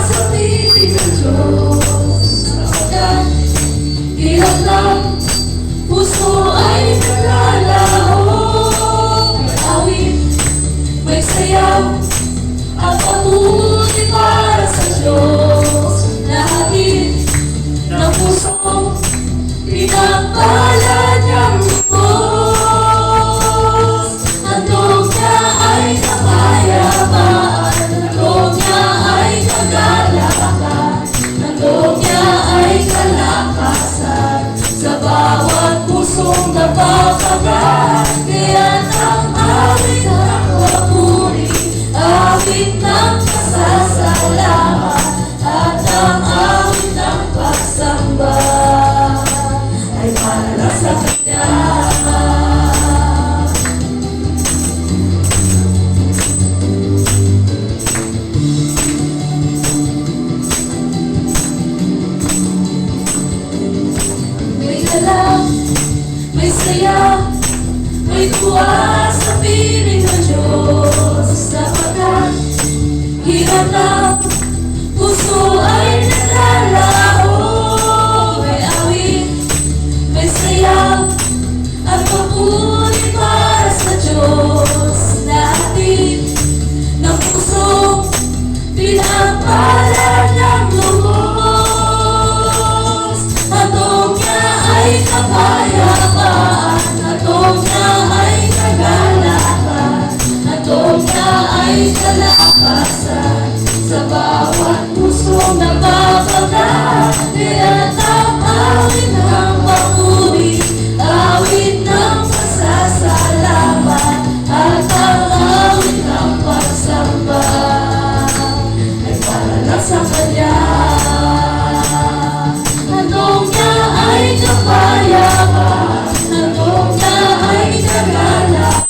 sa piling ng Diyos. Sapagkat hirap ng puso ay naglalaho. May awit, may sayaw, at papuri para sa Diyos. Nahatid ng pusong pinagpalad niyang lubos. Handog niya ay kapayapaan, handog niya ay kagalakan, handog niya ay kalakasan sa bawat pusong napapagat. Kaya't ang awit ng papuri, awit ng pasasalamat, at ang awit ng pagsamba ay para sa Kanya. May galak, may saya, may tuwa sa piling ng Diyos. Sapagkat hirap ng puso ay naglalaho. May awit, may sayaw, at papuri para sa Diyos. Nahatid ng pusong pinagpalad ng lubos. Handog niya ay kapayapaan, handog niya ay kagalakan, handog niya ay kalakasan sa bawat pusong napapagat. Kaya't ang awit ng papuri, awit ng pasasalamat, at ang awit ng pagsamba ay para lang sa Kanya. Handog niya ay kapayapaan, handog niya ay kagalakan,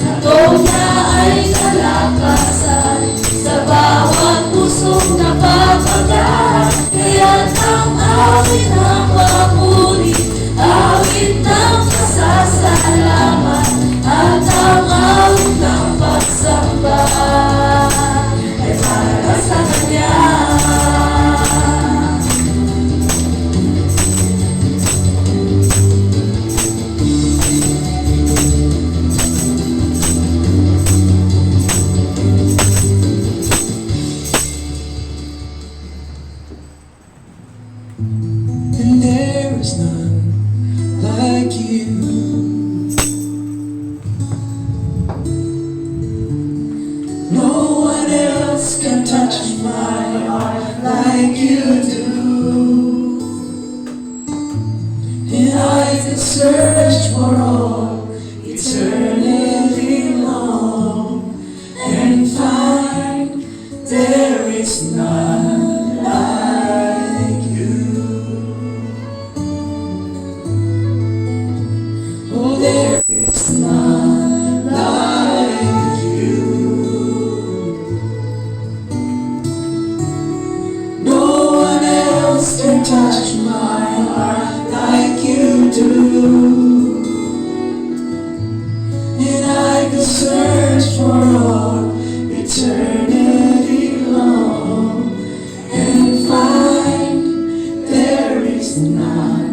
handog niya ay kalakasan sa bawat pusong napapagat. Kaya't ang awit ng papuri, awit ng pasasalamat, at ang awit ng pagsamba ay para sa Kanya. And there is none like you. No one else can touch my heart like you do. And I could search for all eternity long and find there is none like you. Oh, there is none like you. No one else can touch my heart like you do. And I could search for all eternity long and find there is none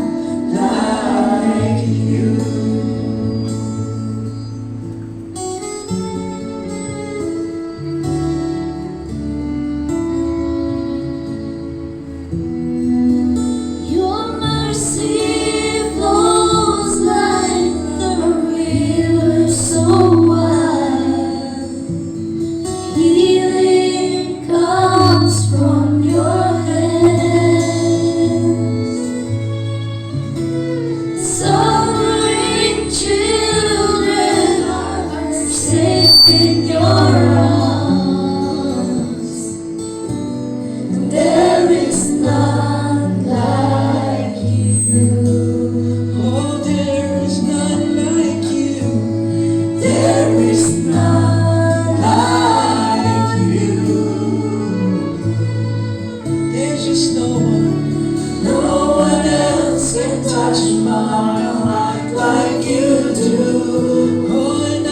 like you. Your mercy flows like the river so wide. Healing comes from your hands. Suffering children are safe in your arms. There is none like you. Oh, there is none like you. There is none Like you. There's just no one. No one else can touch my heart like you do. Oh, and I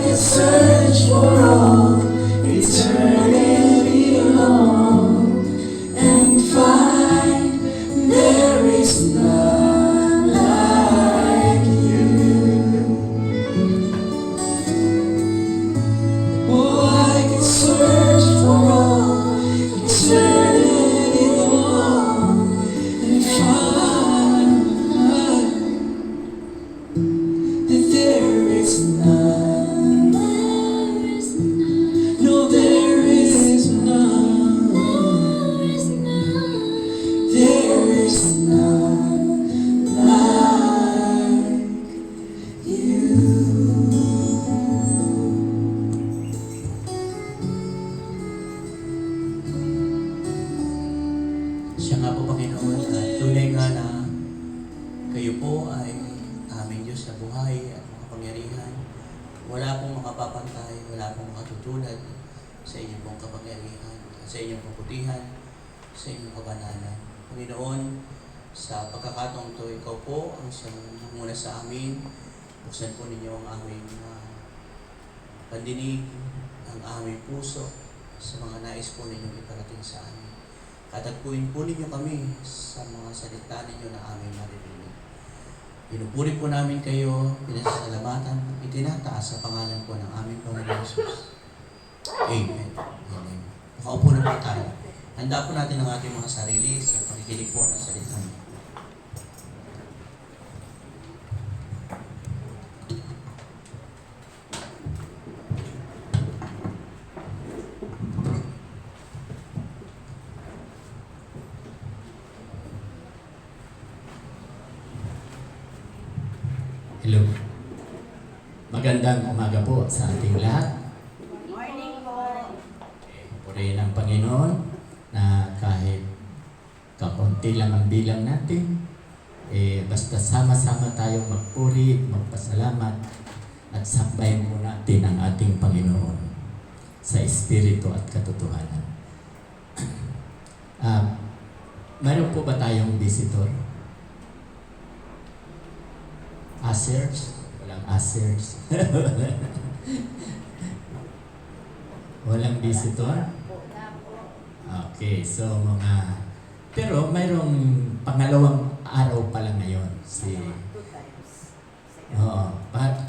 could search for all eternity. Siya nga po, Panginoon, at tunay nga na kayo po ay aming Diyos na buhay at makapangyarihan. Wala pong makapapantay, wala pong makatutulad sa inyong pong kapangyarihan, sa inyong pagputihan, sa inyong kabanalan. Panginoon, sa pagkakataong ito, ikaw po ang siyang muna sa amin. Buksan po ninyo ang aming pandinig, ang aming puso sa mga nais po ninyong iparating sa amin. Katagpuin po ninyo kami sa mga salita ninyo na aming maririnig. Pinupuri po namin kayo, pinasasalamatan, itinataas sa pangalan po ng aming Panginoon Jesus. Amen. Amen. Makaupo na po tayo. Handa po natin ang ating mga sarili sa pakikinig po ng salita niyo. Hello. Magandang umaga po sa ating lahat. Morning po. Purihin ang Panginoon na kahit kakunti lang ang bilang natin, basta sama-sama tayong magpuri, magpasalamat, at sambahin mo natin ang ating Panginoon sa Espiritu at katotohanan. Mayroon po ba tayong visitor? Ushers? Walang ushers. Walang visitor? Okay, so pero mayroong pangalawang araw pa lang ngayon.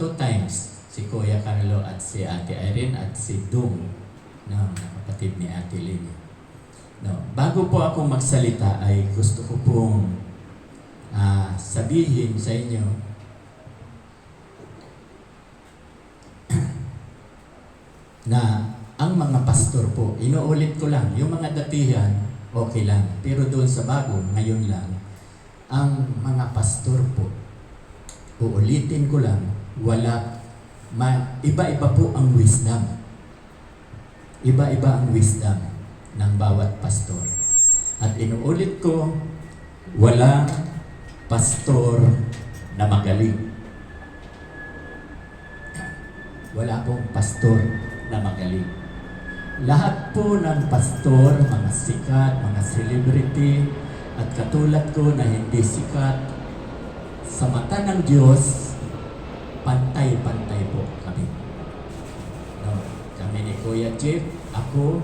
Two times. Si Kuya Carlo at si Ate Irene at si Dung. No, kapatid ni Ate Lynn. No, bago po ako magsalita ay gusto ko pong sabihin sa inyo na ang mga pastor po, inuulit ko lang, yung mga datihan, okay lang. Pero doon sa bago, ngayon lang, ang mga pastor po, uulitin ko lang, iba-iba po ang wisdom. Iba-iba ang wisdom ng bawat pastor. At inuulit ko, walang pastor na magaling. Wala pong pastor na magaling. Lahat po ng pastor, mga sikat, mga celebrity, at katulad ko na hindi sikat, sa mata ng Diyos, pantay-pantay po kami. No, kami ni Kuya Jeff, ako,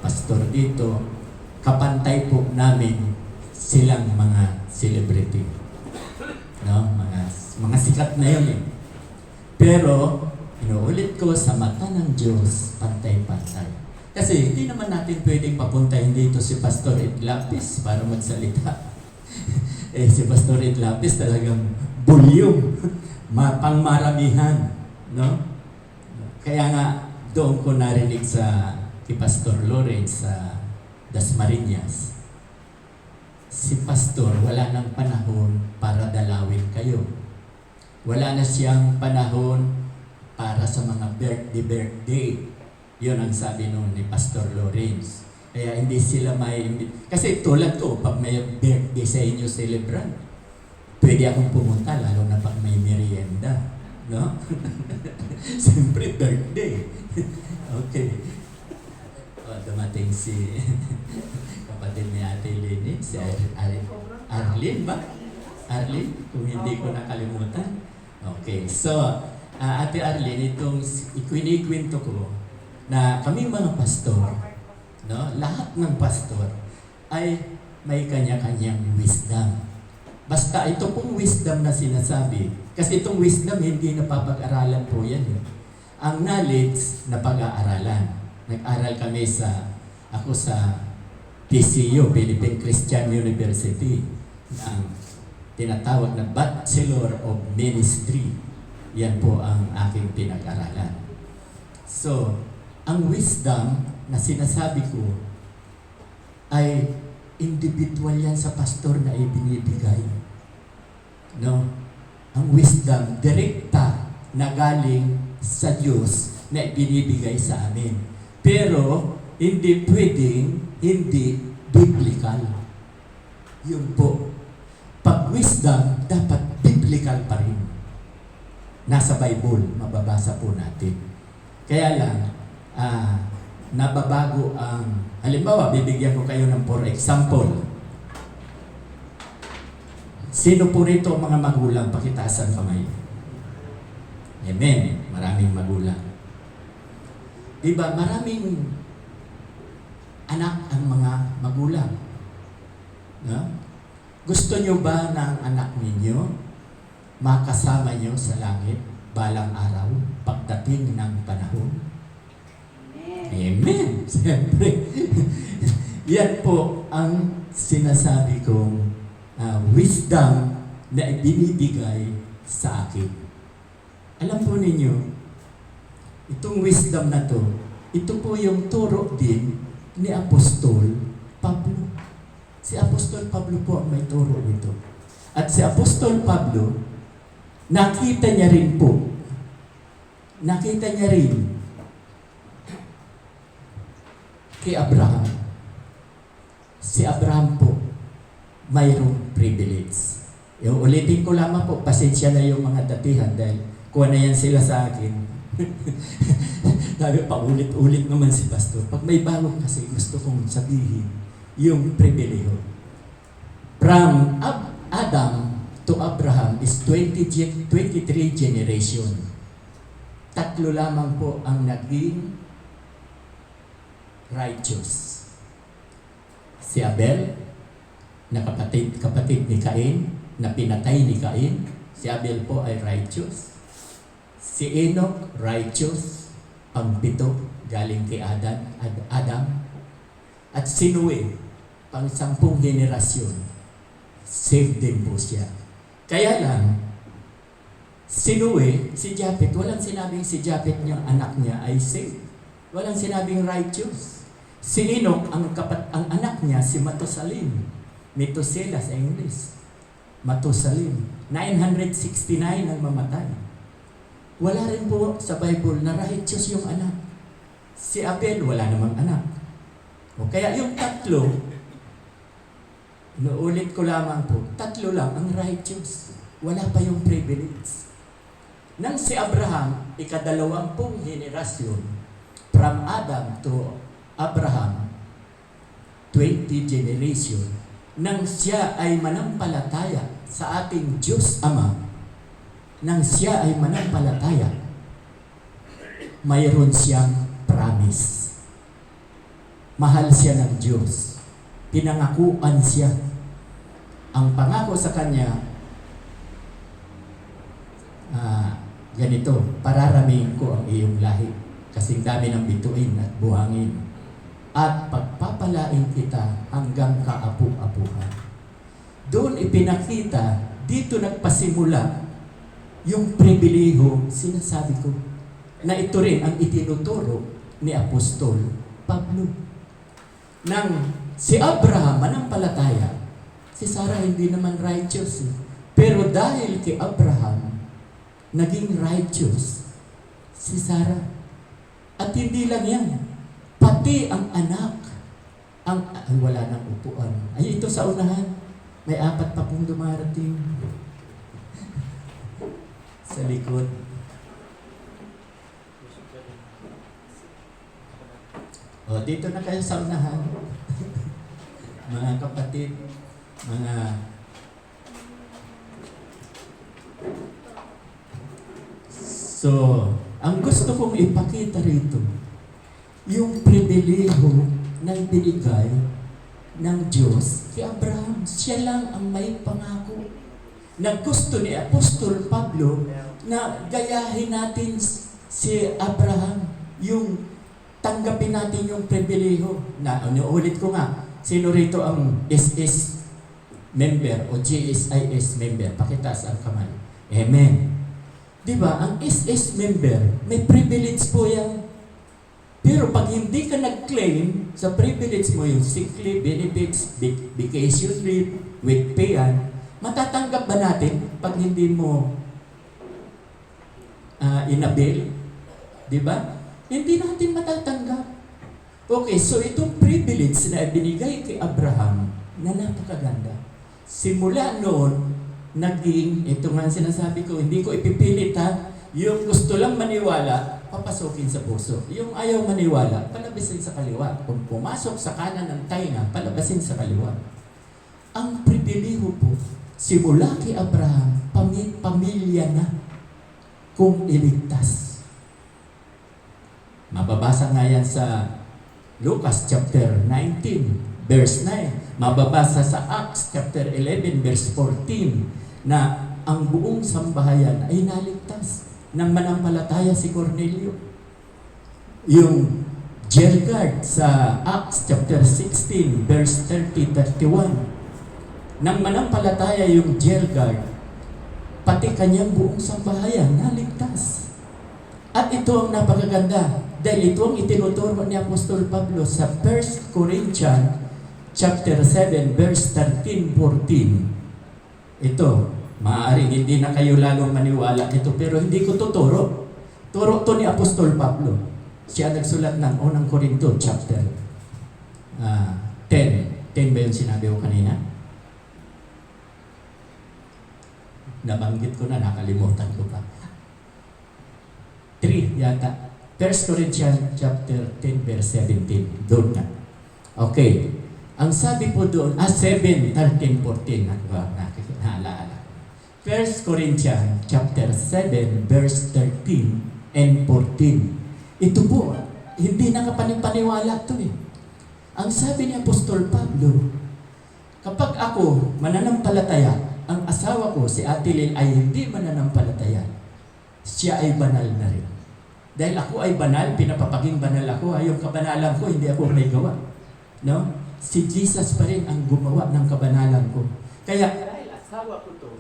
pastor dito, kapantay po namin silang mga celebrity. No, mga sikat na yun eh. Pero, inuulit ko, sa mata ng Diyos, pantay-pantay. Kasi hindi naman natin pwedeng papuntahin dito si Pastor Itlapis para magsalita. Si Pastor Itlapis talagang bulyong, pangmaramihan. No? Kaya nga, doon ko narinig kay Pastor Lawrence sa Dasmariñas. Si Pastor, wala nang panahon para dalawin kayo. Wala na siyang panahon para sa mga birthday. Yun ang sabi noon ni Pastor Lawrence. Kaya hindi sila kasi tulad ko, pag may birthday sa inyo celebrant, pwede akong pumunta, lalo na pag may merienda. No? Siyempre, birthday. Okay. Dumating si kapatid ni Ate Lynn, si Arlene ba? Arlene, kung hindi ko nakalimutan. Okay, so, Ate Arlene, itong ikinikwento ko na kami mga pastor, no, lahat ng pastor ay may kanya-kanyang wisdom. Basta ito pong wisdom na sinasabi, kasi itong wisdom hindi napapag-aralan po yan. Ang knowledge na pag-aaralan. Nag-aral kami ako sa PCU, Philippine Christian University, ang tinatawag na Bachelor of Ministry. Yan po ang aking pinag-aralan. So, ang wisdom na sinasabi ko ay individual yan sa pastor na ibinibigay. No? Ang wisdom, direkta na galing sa Diyos na ibinibigay sa amin. Pero, hindi pwedeng hindi biblical. Yun po. Pag wisdom, dapat biblical pa rin. Nasa Bible, mababasa po natin. Kaya lang, nababago ang, halimbawa, bibigyan ko kayo ng for example. Sino po rito ang mga magulang? Pakitaasan kamay. Amen. Maraming magulang. Diba, maraming anak ang mga magulang. No? Gusto nyo ba na ang anak ninyo makasama nyo sa langit balang araw pagdating ng panahon? Amen. Siyempre. Yan po ang sinasabi kong wisdom na ibinibigay sa akin. Alam po ninyo, itong wisdom na to, ito po yung turo din ni Apostol Pablo. Si Apostol Pablo po ang may turo nito. At si Apostol Pablo, nakita niya rin kay Abraham. Si Abraham po, mayroong privilege. Yung ulitin ko lamang po, pasensya na yung mga datihan dahil kuha na yan sila sa akin. Sabi, paulit-ulit naman si Pastor. Pag may bago kasi gusto kong sabihin, yung pribileho. From Adam to Abraham is 23 generation. 3 lamang po ang naging righteous. Si Abel, na kapatid ni Cain, na pinatay ni Cain. Si Abel po ay righteous. Si Enoch, righteous. Pang-7, galing kay Adam. At si Noe, pang-10 henerasyon, saved din po siya. Kaya lang, si Noe, si Japhet, walang sinabing si Japhet niyang anak niya ay saved. Walang sinabing righteous. Si Enoch, ang anak niya, si Matusalem. Methuselah sa English. Matusalem. 969 ang mamatay. Wala rin po sa Bible na righteous yung anak. Si Abel, wala namang anak. O kaya yung 3, inuulit ko lamang po, 3 lang ang righteous. Wala pa yung privilege. Nang si Abraham, 20 henerasyon, from Adam to Abraham, 20 generation, nang siya ay manampalataya sa ating Diyos Ama, nang siya ay manampalataya, mayroon siyang promise. Mahal siya ng Diyos. Pinangakuan siya. Ang pangako sa kanya, ganito, pararamihin ko ang iyong lahi, kasing dami ng bituin at buhangin, at pagpapalain kita hanggang kaapu-apuhan. Doon ipinakita, dito nagpasimula yung pribileho, sinasabi ko, na ito rin ang itinuturo ni Apostol Pablo. Nang si Abraham manampalataya, si Sarah hindi naman righteous. Pero dahil kay Abraham, naging righteous si Sarah. At hindi lang yan, pati ang anak, ay wala nang upuan. Ay, ito sa unahan, may 4 pa pong dumarating sa likod. O, dito na kayo sa unahan. Mga kapatid, So, ang gusto kong ipakita rito, yung pribileho na binigay ng Diyos kay Abraham. Siya lang ang may pangako. Na gusto ni Apostol Pablo na gayahin natin si Abraham, yung tanggapin natin yung pribileho. Na ulit ko nga, sino rito ang SS member o GSIS member? Pakitaas ang kamay. Amen. Diba, ang SS member, may privilege po yan. Pero pag hindi ka nag-claim sa privilege mo, yung sick leave, benefits, vacation leave, with pay, matatanggap ba natin pag hindi mo inabil? Diba? Hindi natin matatanggap. Okay, so itong privilege na binigay kay Abraham na napakaganda. Simula noon, ito nga ang sinasabi ko, hindi ko ipipilit ha, yung gusto lang maniwala, papasukin sa puso. Yung ayaw maniwala, palabasin sa kaliwa. Kung pumasok sa kanan ng tainga, palabasin sa kaliwa. Ang pribiliho po, simula kay Abraham, pamilya na kung iligtas. Mababasa nga yan sa Lucas chapter 19, verse 9. Mababasa sa Acts chapter 11, verse 14, na ang buong sambahayan ay naligtas nang manampalataya si Cornelio. Yung jail guard sa Acts chapter 16, verse 30-31, nang manampalataya yung jail guard, pati kanyang buong sambahayan naligtas. At ito ang napakaganda, dahil ito ang itinuturo ni Apostol Pablo sa 1 Corinthians chapter 7, verse 13-14. Ito, maaaring hindi na kayo lalong maniwala ito, pero hindi ko tuturo. Turo to ni Apostol Pablo. Siya nagsulat ng unang Korinto chapter 10. 10 ba yung sinabi ko kanina? Nabanggit ko na, nakalimutan ko pa. 3 yata. 1 Corinthians chapter 10, verse 17. Doon na. Okay. Ang sabi po doon, 7, 13, 14, naalala. 1 Corinthians chapter 7, verse 13 and 14. Ito po, hindi nakapanipaniwala ito eh. Ang sabi ni Apostol Pablo, kapag ako mananampalataya, ang asawa ko, si Ate Lil, ay hindi mananampalataya, siya ay banal na rin. Dahil ako ay banal, pinapapaging banal ako, yung kabanalan ko, hindi ako may gawa. No? Si Jesus pa rin ang gumawa ng kabanalan ko. Kaya, dahil asawa ko to,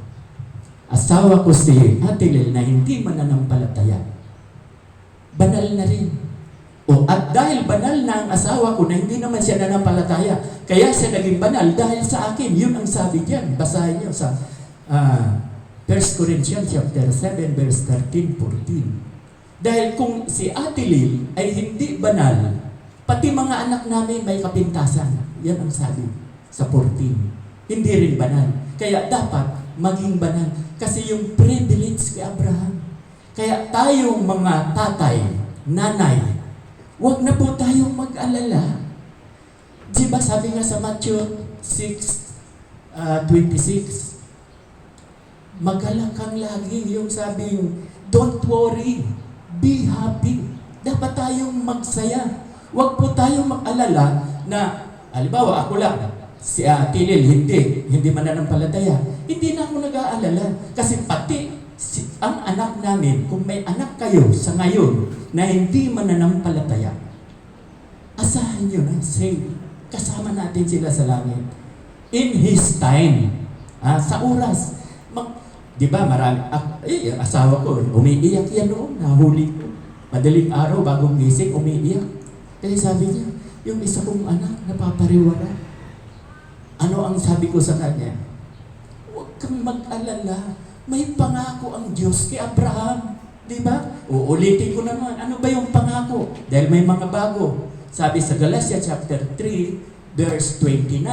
asawa ko si Ate Lil na hindi mananampalataya, banal na rin. At dahil banal na ang asawa ko na hindi naman siya nanampalataya, kaya siya naging banal dahil sa akin. Yun ang sabi diyan. Basahin niyo sa 1 Corinthians chapter 7, verse 13-14. Dahil kung si Ate Lil ay hindi banal, pati mga anak namin may kapintasan. Yan ang sabi sa 14. Hindi rin banal. Kaya dapat maging banal. Kasi yung privilege kay Abraham. Kaya tayong mga tatay, nanay, wag na po tayong mag-alala. Diba sabi nga sa Matthew 6:26, magalak kang lagi, yung sabing, don't worry, be happy. Dapat tayong magsaya. Wag po tayong mag-alala na, halimbawa ako lang, si Ate Lil, hindi mananampalataya. Hindi na ako nag-aalala. Kasi pati ang anak namin, kung may anak kayo sa ngayon na hindi mananampalataya, asahan nyo na, say, kasama natin sila sa langit. In His time, sa oras. Di ba, asawa ko, umiiyak yan noon, nahuli ko. Madaling araw, bagong gising, umiiyak. Kaya sabi niya, yung isa kong anak, napapariwara. Ano ang sabi ko sa kanya? Huwag kang mag-alala. May pangako ang Diyos kay Abraham. Di ba? Uulitin ko naman. Ano ba yung pangako? Dahil may mga bago. Sabi sa Galatia chapter 3, verse 29,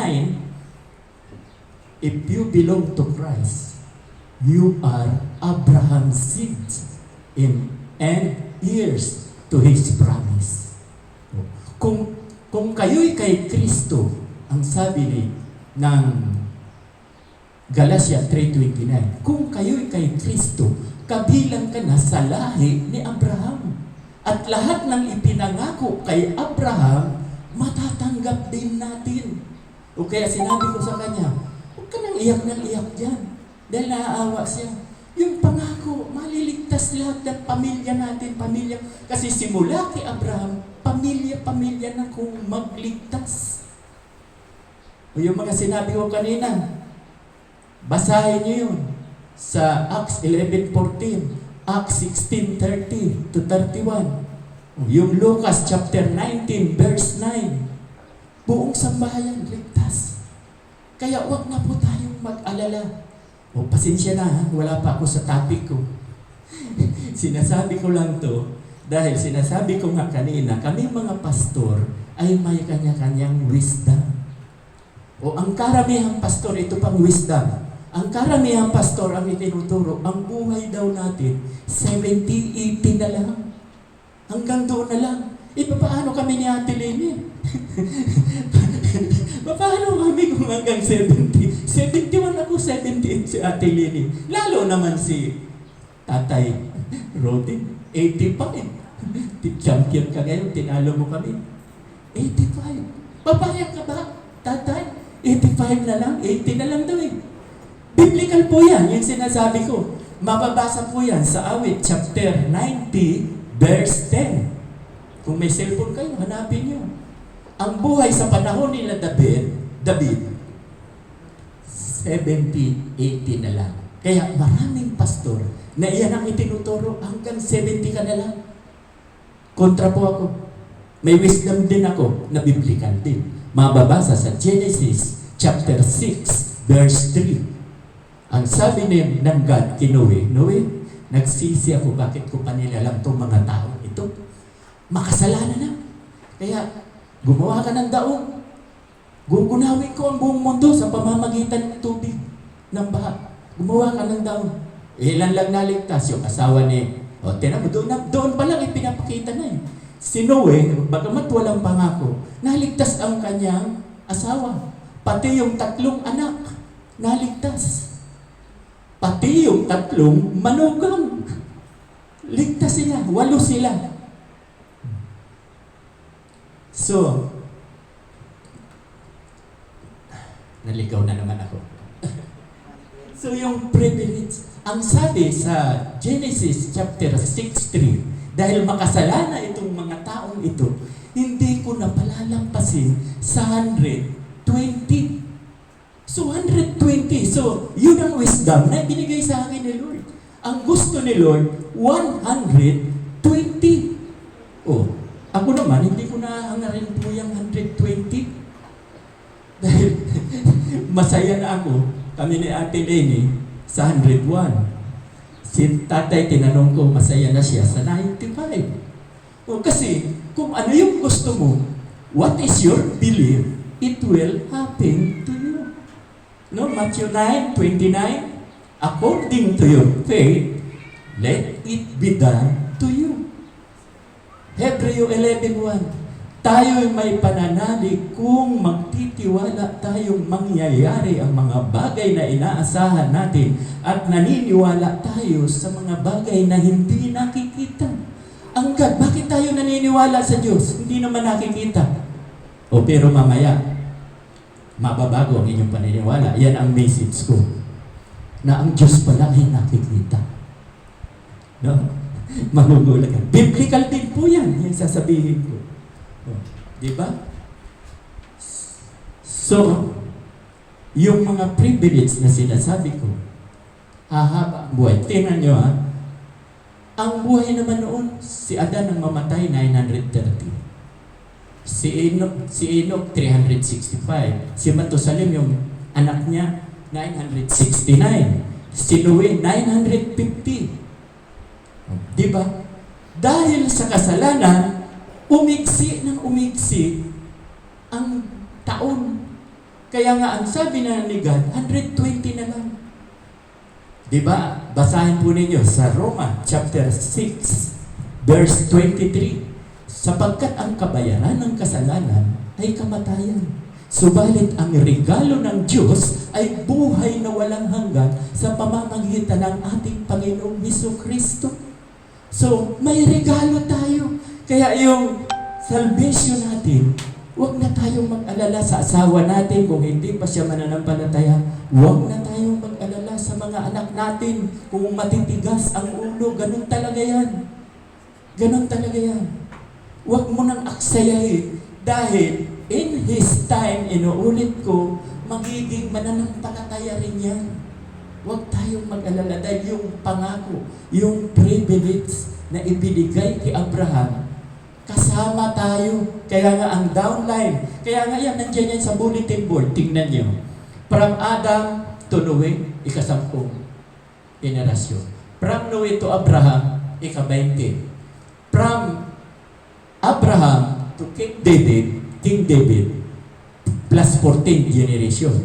if you belong to Christ, you are Abraham's seed and heirs to His promise. Kung kayo'y kay Kristo, ang sabi ng Galatia 3:29, kung kayo'y kay Kristo, kabilang ka na sa lahi ni Abraham. At lahat ng ipinangako kay Abraham, matatanggap din natin. O kaya sinabi ko sa kanya, huwag ka nang iyak dyan. Dahil naaawa siya. Yung pangako, maliligtas lahat ng pamilya natin, Kasi simula kay Abraham, pamilya na kung magligtas. O yung mga sinabi ko kanina, basahin niyo yun sa Acts 11:14, Acts 16:30-31. Yung Lucas chapter 19, verse 9. Buong sambahayan, ligtas. Kaya wag na po tayong mag-alala. Pasensya na, wala pa ako sa topic ko. Sinasabi ko lang to dahil sinasabi ko nga kanina, kami mga pastor ay may kanya-kanyang wisdom. O ang karamihang pastor, ito pang wisdom. Ang karamihang pastor ang itinuturo, ang buhay daw natin, 70, 80 na lang. Hanggang doon na lang. Paano kami ni Ate Leni? Paano kami kung hanggang 70? 71 ako, 78 si Ate Leni. Lalo naman si Tatay Rodin, 85. Champion ka ngayon, tinalo mo kami. 85. Papayag ka ba, Tatay? 85 na lang, 80 na lang daw eh. Biblical po yan, yung sinasabi ko. Mababasa po yan sa Awit, chapter 90, verse 10. Kung may cellphone kayo, hanapin nyo. Ang buhay sa panahon nila David, 70, 80 na lang. Kaya maraming pastor na iyan ang itinuturo, hanggang 70 ka na lang. Kontra po ako. May wisdom din ako na biblical din. Mababasa sa Genesis chapter 6 verse 3. Ang sabi ng God kay Noe, nagsisi ako, bakit ko pa nilalang itong mga tao ito? Makasalanan na. Kaya gumawa ka ng daong. Gugunawin ko ang buong mundo sa pamamagitan ng tubig, ng baha. Gumawa ka ng daong. Ilan lang naligtas yung asawa ni, tinan mo, doon pa lang ipinapakita na eh. Si Noe, bagamat walang pangako, naligtas ang kanyang asawa. Pati yung 3 anak, naligtas. Pati yung 3 manugang, ligtas sila, 8 sila. So, naligaw na naman ako. So yung privilege, ang sabi sa Genesis chapter 6:3, dahil makasalanan itong mga taong ito, hindi ko na palalampasin sa 120. So 120. So yun ang wisdom na binigay sa akin ni Lord. Ang gusto ni Lord, 120. Oh, ako naman, hindi ko na hangarin po yung 120. Dahil masaya na ako, kami ni Ate Leni, sa 101. Si Tatay, tinanong ko, masaya na siya sa 95. O kasi, kung ano yung gusto mo, what is your belief, it will happen to you. No, Matthew 9:29, according to your faith, let it be done to you. Hebreo 11:1, tayo'y may pananalig kung magtitiwala tayong mangyayari ang mga bagay na inaasahan natin at naniniwala tayo sa mga bagay na hindi nakikita. Ang God, bakit tayo naniniwala sa Diyos? Hindi naman nakikita. O pero mamaya, mababago ang inyong paniniwala. Yan ang message ko. Na ang Diyos pala ay nakikita. No? Magugulat ka. Biblical din po yan, yung sasabihin ko. Diba? So, yung mga privilege na sinasabi ko, hahaba ang buhay. Tingnan nyo ang buhay naman noon, si Adan ang mamatay 930. Si Enoch 365. Si Matusalem, yung anak niya, 969. Si Noe, 950. Diba? Dahil sa kasalanan, umiksi ang taon. Kaya nga, ang sabi na ni God, 120 na lang. Diba? Basahin po ninyo sa Roma chapter 6, verse 23. Sapagkat ang kabayaran ng kasalanan ay kamatayan. Subalit ang regalo ng Diyos ay buhay na walang hanggan sa pamamagitan ng ating Panginoong Jesucristo. So, may regalo tayo. Kaya yung salvation natin, huwag na tayong mag-alala sa asawa natin kung hindi pa siya mananampalataya. Huwag na tayong mag-alala sa mga anak natin kung matitigas ang ulo. Ganun talaga yan. Ganun talaga yan. Huwag mo nang aksayahin dahil in His time, inuulit ko, magiging mananampalataya rin yan. Huwag tayong mag-alala dahil yung pangako, yung privilege na ibinigay kay Abraham, kasama tayo. Kaya nga ang downline, kaya nga yan, nandiyan yan sa bulletin board, tingnan nyo. From Adam to Noe, ika-10 generasyon. From Noe to Abraham, ika-20. From Abraham to King David, plus 14 generation.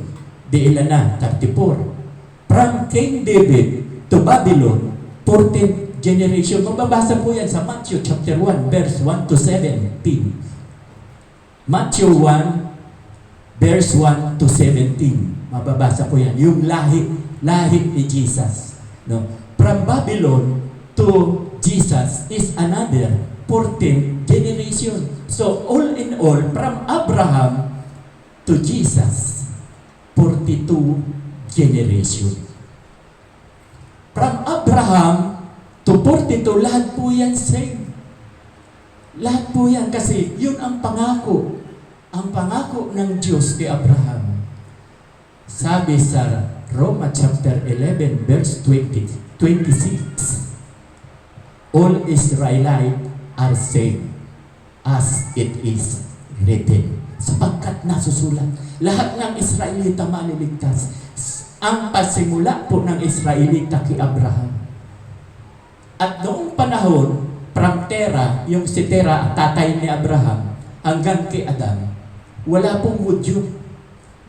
Di ilan na? 34. From King David to Babylon, 14 generation. Mababasa po yan sa Matthew chapter 1, verse 1 to 17. Matthew 1, verse 1 to 17. Mababasa po yan. Yung lahi ni Jesus. No? From Babylon to Jesus is another 14 generation. So all in all, from Abraham to Jesus, 42 generation. From Abraham to 42, lahat po yan same. Lahat po yan kasi yun ang pangako. Ang pangako ng Diyos kay Abraham. Sabi sa Roma chapter 11 verse 26, all Israelites are saved as it is written. Sapagkat nasusulat, lahat ng Israelita maliligtas. Ang pasimula po ng Israelita kay Abraham. At noong panahon, from Tera, yung si Tera, tatay ni Abraham, hanggang kay Adam, wala pong Hudyo.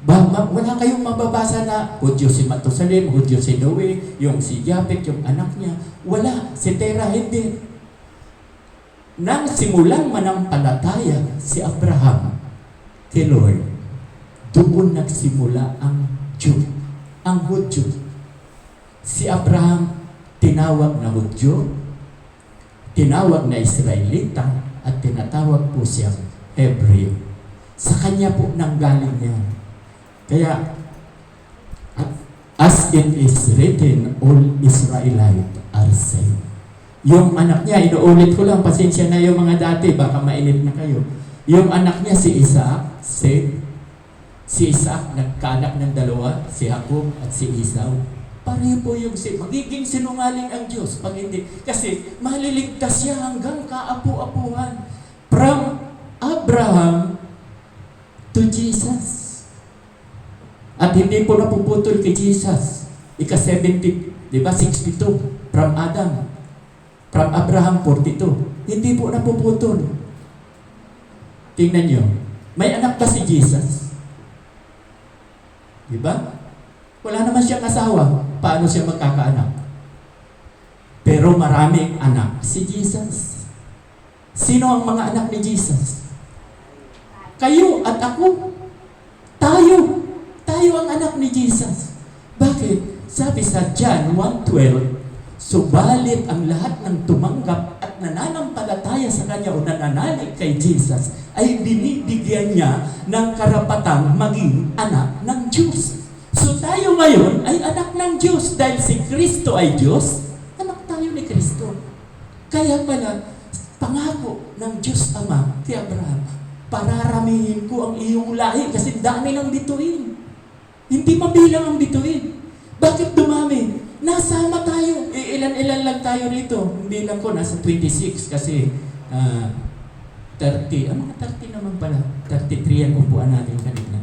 Wala kayong mababasa na Hudyo si Matusalem, Hudyo si Noe, yung si Japet, yung anak niya. Wala. Si Tera, hindi. Nang simulang manampalataya si Abraham kay Lord, doon nagsimula ang Jew, ang Hudyo. Si Abraham, tinawag na Hudyo, tinawag na Israelita, at tinatawag po siyang Hebreo. Sa kanya po nanggaling yan. Kaya, as it is written, all Israelites are saved. Yung anak niya, inuulit ko lang, pasensya na yung mga dati, baka mainit na kayo. Yung anak niya, si Isaac, saved. Si Isaac, nagkaanak ng dalawa, si Jacob at si Esau. Pareho po yung magiging sinungaling ang Diyos pag hindi. Kasi maliligtas siya hanggang kaapu-apuhan. From Abraham to Jesus. At hindi po napuputol kay Jesus. Ika-70, di ba? 62. From Adam. From Abraham, 42. Hindi po napuputol. Tingnan nyo. May anak ba si Jesus? Di ba? Wala naman siyang asawa. Paano siya magkakaanak? Pero maraming anak si Jesus. Sino ang mga anak ni Jesus? Kayo at ako. Tayo. Tayo ang anak ni Jesus. Bakit? Sabi sa John 1:12, subalit ang lahat ng tumanggap at nananampalataya sa Kanya o nananalig kay Jesus ay binibigyan niya ng karapatang maging anak ng Diyos. So tayo ngayon ay anak ng Diyos dahil si Kristo ay Diyos, anak tayo ni Kristo. Kaya pala, pangako ng Diyos Ama kay Abraham, pararamihin ko ang iyong lahi kasi dami ng bituin. Hindi mabilang ang bituin. Bakit dumami? Nasama tayo. Ilan-ilan lang tayo rito. Hindi lang ko, nasa 26 kasi 30. Mga 30 naman pala. 33 ang upuan natin kanina.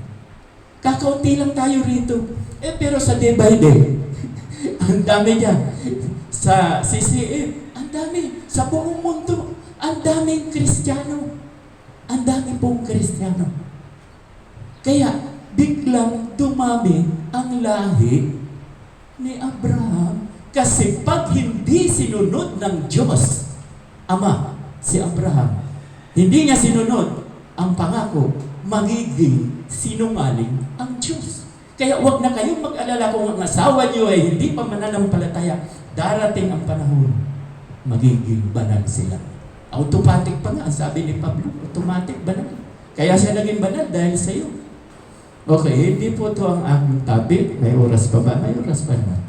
Kakaunti lang tayo rito. Pero sa day by day, ang dami niya. Sa CCM, ang dami. Sa buong mundo, ang daming Kristiyano. Ang dami pong Kristiyano. Kaya, biglang dumami ang lahi ni Abraham. Kasi pag hindi sinunod ng Diyos, Ama, si Abraham, hindi niya sinunod ang pangako, magiging sinungaling ang Diyos. Kaya huwag na kayong mag-alala kung ang asawa niyo ay hindi pa mananampalataya. Darating ang panahon, magiging banal sila. Automatic pa nga, ang sabi ni Pablo, automatic banal. Kaya siya naging banal dahil sa iyo. Okay, hindi po ito ang aking topic. May oras pa ba? May oras pa naman.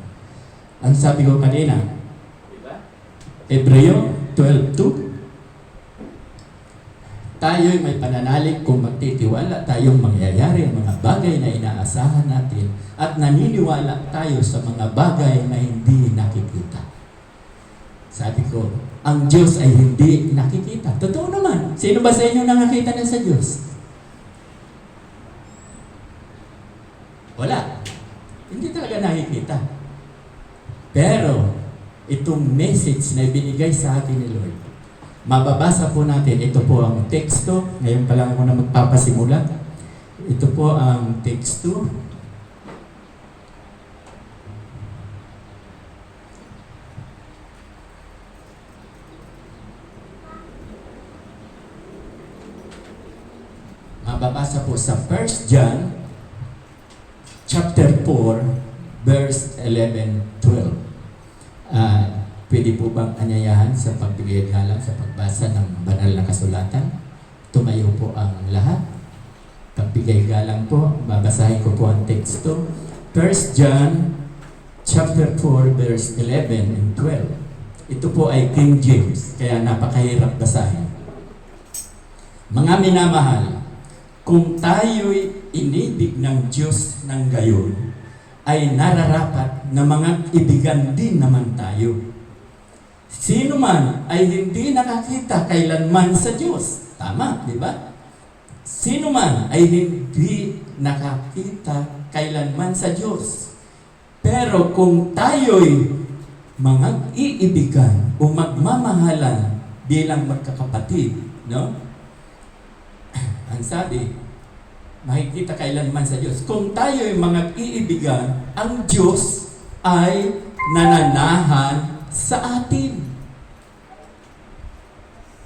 Ang sabi ko kanina, Hebreo 12:2, tayo'y may pananalig kung magtitiwala tayong mangyayari ang mga bagay na inaasahan natin at naniniwala tayo sa mga bagay na hindi nakikita. Sabi ko, ang Diyos ay hindi nakikita. Totoo naman. Sino ba sa inyo nakakita na sa Diyos? Wala. Hindi talaga nakikita. Pero, itong message na ibinigay sa atin ni Lord, mababasa po natin, ito po ang teksto, ngayon pa lang ako na magpapasimula. Ito po ang teksto. Mababasa po sa 1 John chapter 4 verse 11-12. Pwede po bang anyayahan sa pagbigay galang sa pagbasa ng banal na kasulatan? Tumayo po ang lahat. Pagbigay galang po, babasahin ko po ang teksto. 1 John chapter 4 verse 11 and 12. Ito po ay King James, kaya napakahirap basahin. Mga minamahal, kung tayo'y inibig ng Diyos ng gayon, ay nararapat na mga ibigan din naman tayo. Sino man ay hindi nakakita kailanman sa Diyos. Tama, di ba? Sino man ay hindi nakakita kailanman sa Diyos. Pero kung tayo'y mga iibigan o magmamahalan bilang magkakapatid, no? Ang sabi, makikita kailanman sa Diyos. Kung tayo'y mga iibigan, ang Diyos ay nananahan sa atin.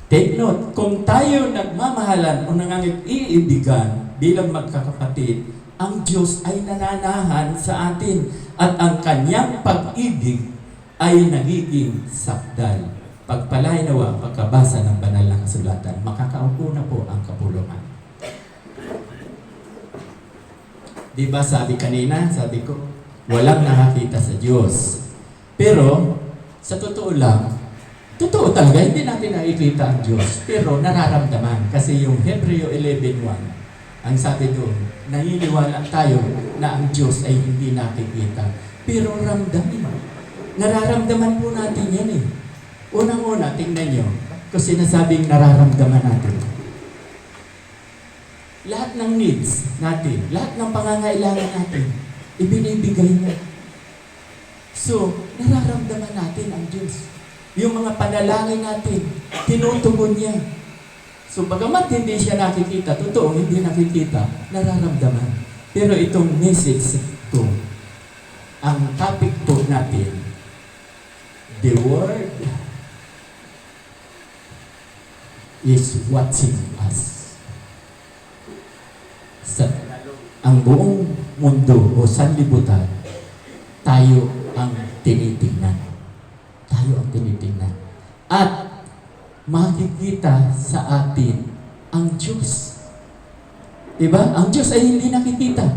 Take note, kung tayo nagmamahalan o nangangag-iibigan bilang magkakapatid, ang Diyos ay nananahan sa atin at ang kanyang pag-ibig ay nagiging sakdal. Pagpalay nawa pagkabasa ng banal na kasulatan, makakaupo na po ang kapulungan. Diba sabi kanina, sabi ko, walang nakakita sa Diyos. Pero, sa totoo lang, totoo talaga, hindi natin nakikita ang Diyos. Pero nararamdaman. Kasi yung Hebreo 11:1, ang sabi doon, naniniwala tayo na ang Diyos ay hindi nakikita. Pero ramdamin. Nararamdaman po natin yan eh. Unang-una, tingnan nyo, kung sinasabing nararamdaman natin. Lahat ng needs natin, lahat ng pangangailangan natin, ibinibigay niya. So, nararamdaman natin ang Diyos. Yung mga panalangin natin, tinutugon niya. So, bagamat hindi siya nakikita, totoo, hindi nakikita, nararamdaman. Pero itong message to, ang topic po natin, the Word is watching us. Ang buong mundo o sanlibutan, tayo ang tinitingnan. Tayo ang tinitingnan. At makikita sa atin ang Diyos. Diba? Ang Diyos ay hindi nakikita.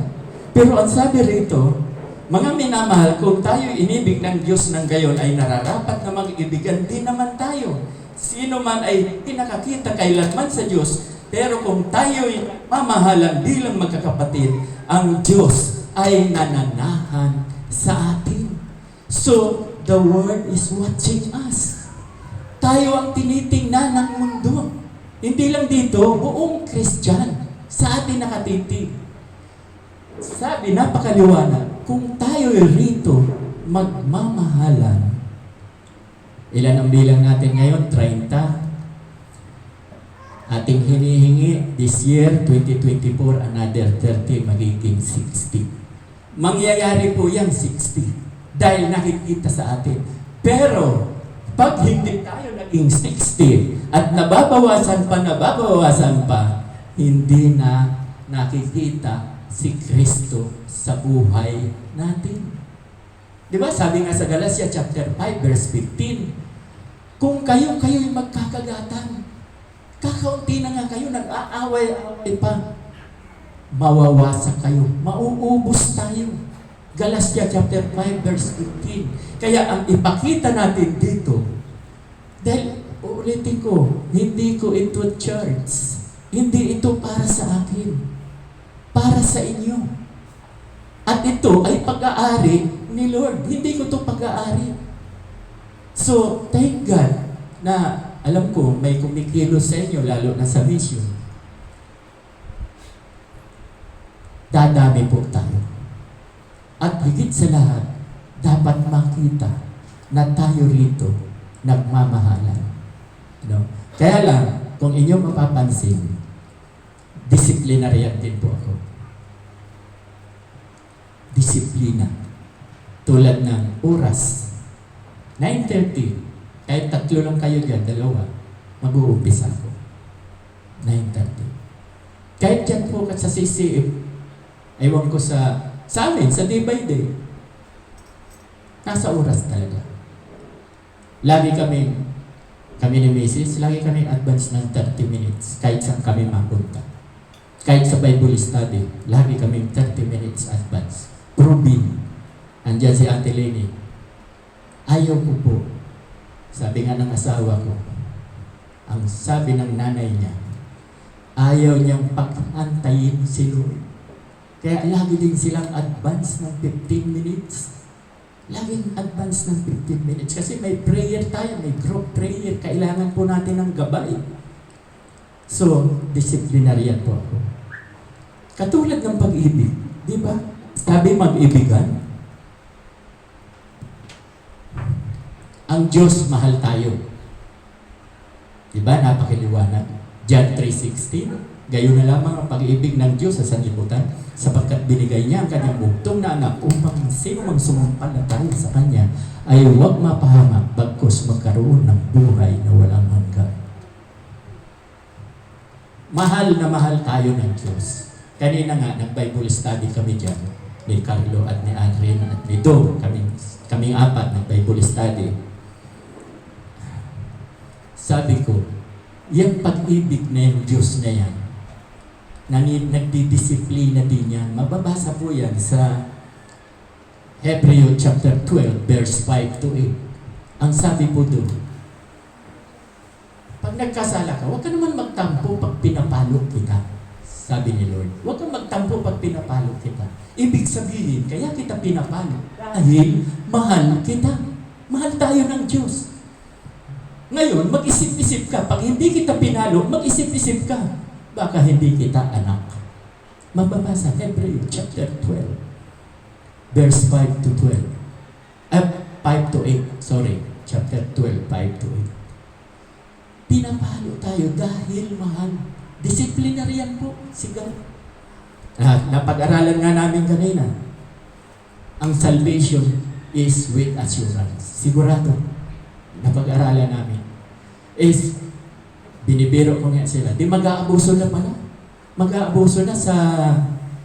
Pero ang sabi rito, mga minamahal, kung tayo inibig ng Diyos ng gayon, ay nararapat na mag-ibigan din naman tayo. Sino man ay hindi nakakita kailanman sa Diyos, pero kung tayo'y mamahalan bilang magkakapatid, ang Diyos ay nananahan sa atin. So, the world is watching us. Tayo ang tinitingnan ng mundo. Hindi lang dito, buong Christian sa atin nakatitig. Sabi, napakaliwanag, kung tayo'y rito magmamahalan, ilan ang bilang natin ngayon? 30. Ating hinihingi this year, 2024, another 30, magiging 60. Mangyayari po yan 60 dahil nakikita sa atin. Pero, pag hindi tayo naging 60 at nababawasan pa, hindi na nakikita si Kristo sa buhay natin. Di ba? Sabi nga sa Galatia chapter 5 verse 15, kung kayo'y magkakagatan, kakaunti na nga kayo, nag-aaway-aaway pa, mawawasak kayo, mauubos tayo. Galatia chapter 5 verse 15. Kaya ang ipakita natin dito, dahil uulitin ko, hindi ko ito church, hindi ito para sa akin, para sa inyo. At ito ay pag-aari ni Lord. Hindi ko ito pag-aari. So, thank God na alam ko may kumikilos sa inyo, lalo na sa mission. Dadami po tayo. At higit sa lahat, dapat makita na tayo rito nagmamahalan. No? Kaya lang, kung inyo mapapansin, disciplinarian din po ako. disiplina. Tulad ng oras. 9:30. Kahit tatlo lang kayo dyan, dalawa, mag-uumpisa ko. 9:30. Kahit dyan po sa CCM, ewan ko sa amin, sa day by day, nasa oras talaga. Lagi kami ni Mrs., lagi kami advance ng 30 minutes kahit saan kami mapunta. Kahit sa Bible study, lagi kami 30 minutes advance. Proven. Andyan si Ate Lenny. Ayaw ko po. Sabi nga ng asawa ko, ang sabi ng nanay niya, ayaw niyang pag-antayin si Lord. Kaya lagi din silang advance ng 15 minutes. Laging advance ng 15 minutes. Kasi may prayer tayo, may group prayer. Kailangan po natin ng gabay. So, disciplinarian po ako. Katulad ng pag-ibig. Di ba? Sabi mag-ibigan. Ang Diyos mahal tayo. Di ba? Napakiliwanag. John 3:16. Gayon na lamang ang pag-ibig ng Diyos sa sanlibutan, sapagkat binigay niya ang kanyang bugtong na anak upang sino mang sumampalataya sa kanya ay huwag mapahamak bagkus magkaroon ng buhay na walang hanggan. Mahal na mahal tayo ng Diyos. Kanina nga, nag-Bible study kami dyan, ni Carlo at ni Adrian at ni Dom. Kaming apat nag-Bible study. Sabi ko, yung pag-ibig na yung Diyos na yan, nagdidisiplina din yan. Mababasa po yan sa Hebreo chapter 12, verse 5 to 8. Ang sabi po doon, pag nagkasala ka, huwag ka naman magtampo pag pinapalo kita. Sabi ni Lord, huwag kang magtampo pag pinapalo kita. Ibig sabihin, kaya kita pinapalo dahil mahal kita. Mahal tayo ng Diyos. Ngayon, mag-isip-isip ka. Pag hindi kita pinalo, mag-isip-isip ka. Baka hindi kita anak. Mababasa, Hebreo chapter 12, verse 5 to 12. 5 to 8, sorry. Chapter 12, 5 to 8. Pinapalo tayo dahil mahal. Disciplinarian po, sigaw. Napag-aralan nga namin kanina. Ang salvation is with assurance. Sigurado. Napag-aralan namin. Is, binibiro ko nga sila. Di mag-aabuso na pala. Mag-aabuso na sa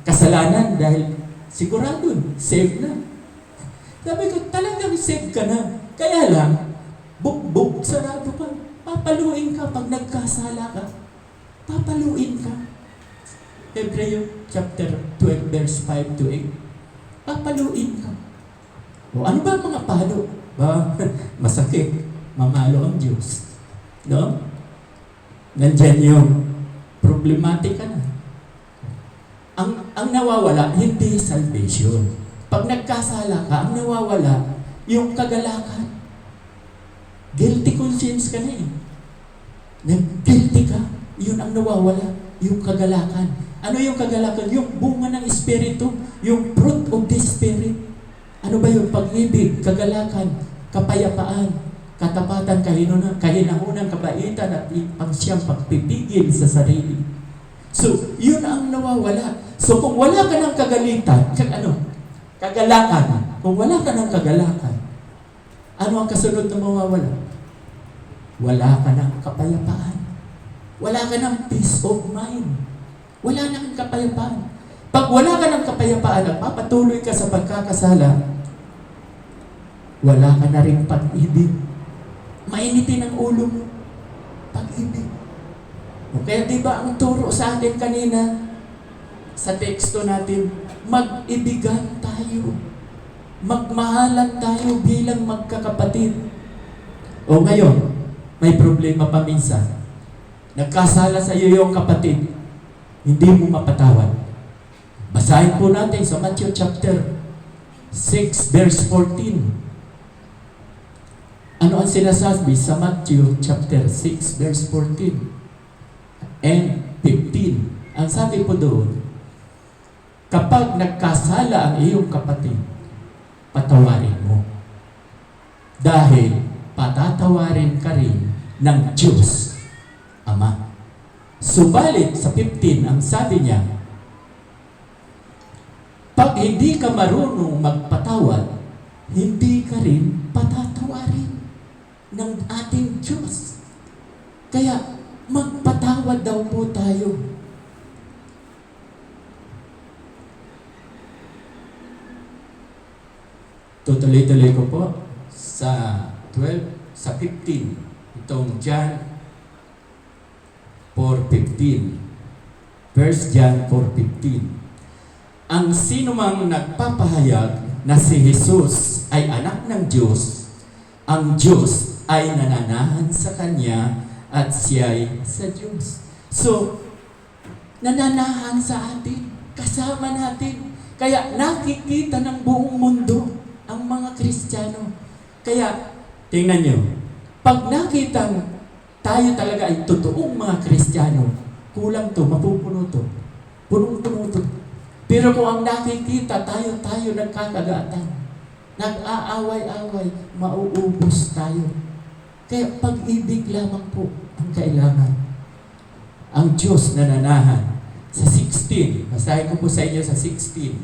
kasalanan dahil sigurado, save na. Sabi ko, talagang save ka na. Kaya lang, buk-buk, sarado ka. Papaluin ka pag nagkasala ka. Papaluin ka. Hebreo chapter 12 verse 5 to 8. Papaluin ka. O ano ba mga palo? Ba, masakit. Mamalo ang Diyos. No? Nandyan yung problematika na. Ang nawawala, hindi salvation. Pag nagkasala ka, ang nawawala, yung kagalakan. Guilty conscience ka na eh. Nag-guilty ka, yun ang nawawala, yung kagalakan. Ano yung kagalakan? Yung bunga ng Espiritu, yung fruit of the Spirit. Ano ba yung pag-ibig, kagalakan, kapayapaan, katapatan, kahinahunan, kabaitan, at ang pagpipigil sa sarili. So, yun ang nawawala. So, kung wala ka ng kagalitan, kagalakan, kung wala ka ng kagalakan, ano ang kasunod na mawawala? Wala ka ng kapayapaan. Wala ka ng peace of mind. Wala ng kapayapaan. Pag wala ka ng kapayapaan at papatuloy ka sa pagkakasala, wala ka na rin pag-ibig. Mainitin ang ulo mo. Pag-ibig. O kaya diba ang turo sa atin kanina, sa teksto natin, mag-ibigan tayo. Magmahalan tayo bilang magkakapatid. O ngayon, may problema pa minsan. Nagkasala sa iyo yung kapatid, hindi mo mapatawad. Basahin po natin sa Matthew chapter 6 verse 14. Ano ang sinasabi sa Matthew chapter 6 verse 14 and 15? Ang sabi po doon, kapag nagkasala ang iyong kapatid, patawarin mo. Dahil patatawarin ka rin ng Diyos Ama. Subalit sa 15, ang sabi niya, Pag hindi ka marunong magpatawad, hindi ka rin patatawarin ng ating Diyos. Kaya magpatawad daw po tayo. Tutuloy-tuloy ko po sa 12, sa 15. Itong John 4:15. First John 4:15. Ang sinumang nagpapahayag na si Jesus ay anak ng Diyos, ang Diyos ay nananahan sa Kanya at siya'y sa Diyos. So, nananahan sa atin, kasama natin. Kaya nakikita ng buong mundo ang mga Kristiyano. Kaya, tingnan nyo, pag nakitang tayo talaga ay totoong mga Kristiyano, kulang to, mapupuno to. Punong-puno to. Pero kung ang nakikita, tayo nagkakagatan, nag-aaway-away, mauubos tayo. Kaya pag-ibig lamang po ang kailangan. Ang Diyos nananahan. Sa 16, basahin ko po sa inyo sa 16.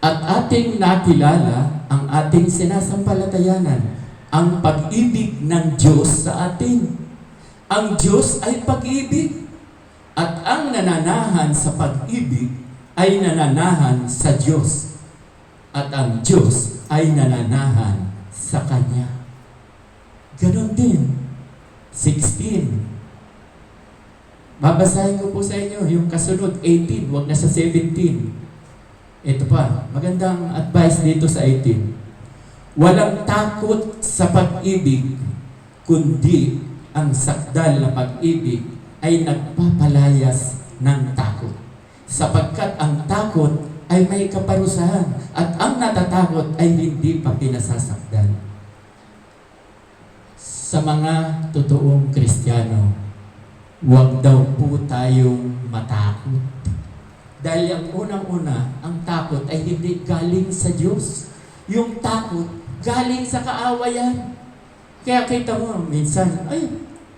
At ating nakilala ang ating sinasampalatayanan, ang pag-ibig ng Diyos sa atin. Ang Diyos ay pag-ibig. At ang nananahan sa pag-ibig ay nananahan sa Diyos. At ang Diyos ay nananahan sa Kanya. Ganon din. 16. Babasahin ko po sa inyo yung kasunod, 18. Huwag na sa 17. Ito pa, magandang advice dito sa 18. Walang takot sa pag-ibig, kundi ang sakdal na pag-ibig ay nagpapalayas ng takot. Sapagkat ang takot ay may kaparusahan at ang natatakot ay hindi pa pinasasakdal. Sa mga totoong Kristiyano, huwag daw po tayong matakot. Dahil ang unang-una, ang takot ay hindi galing sa Diyos. Yung takot, galing sa kaawayan. Kaya kita mo, minsan,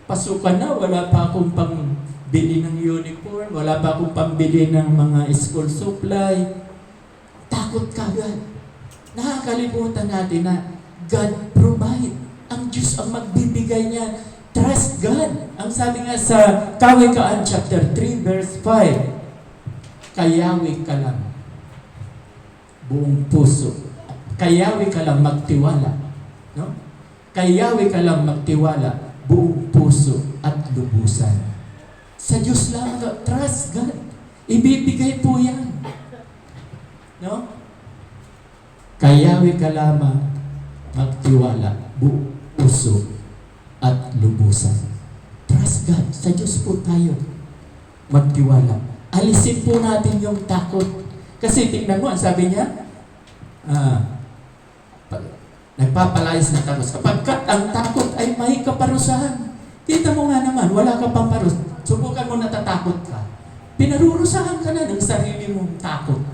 pasukan na, wala pa akong pambili ng uniform, wala pa akong pambili ng mga school supply. Takot ka agad. Nakakalimutan natin na God provide. Ang Diyos ang magbibigay niya. Trust God. Ang sabi nga sa Kawikaan chapter 3 verse 5, kayawi ka lang buong puso. Kayawi ka lang magtiwala. No? Kayawi ka lang magtiwala buong puso at lubusan. Sa Diyos lang, trust God. Ibibigay po yan. No? Kayawi ka lamang magtiwala buong puso at lubusan. Trust God. Sa Diyos po tayo magtiwala. Alisin po natin yung takot. Kasi tingnan mo, ang sabi niya, nagpapalayas ng takot. Kapagkat ang takot ay may kaparusahan. Kita mo nga naman, wala ka pang parus. Subukan mo natatakot ka. Pinarurusahan ka na ng sarili mong takot.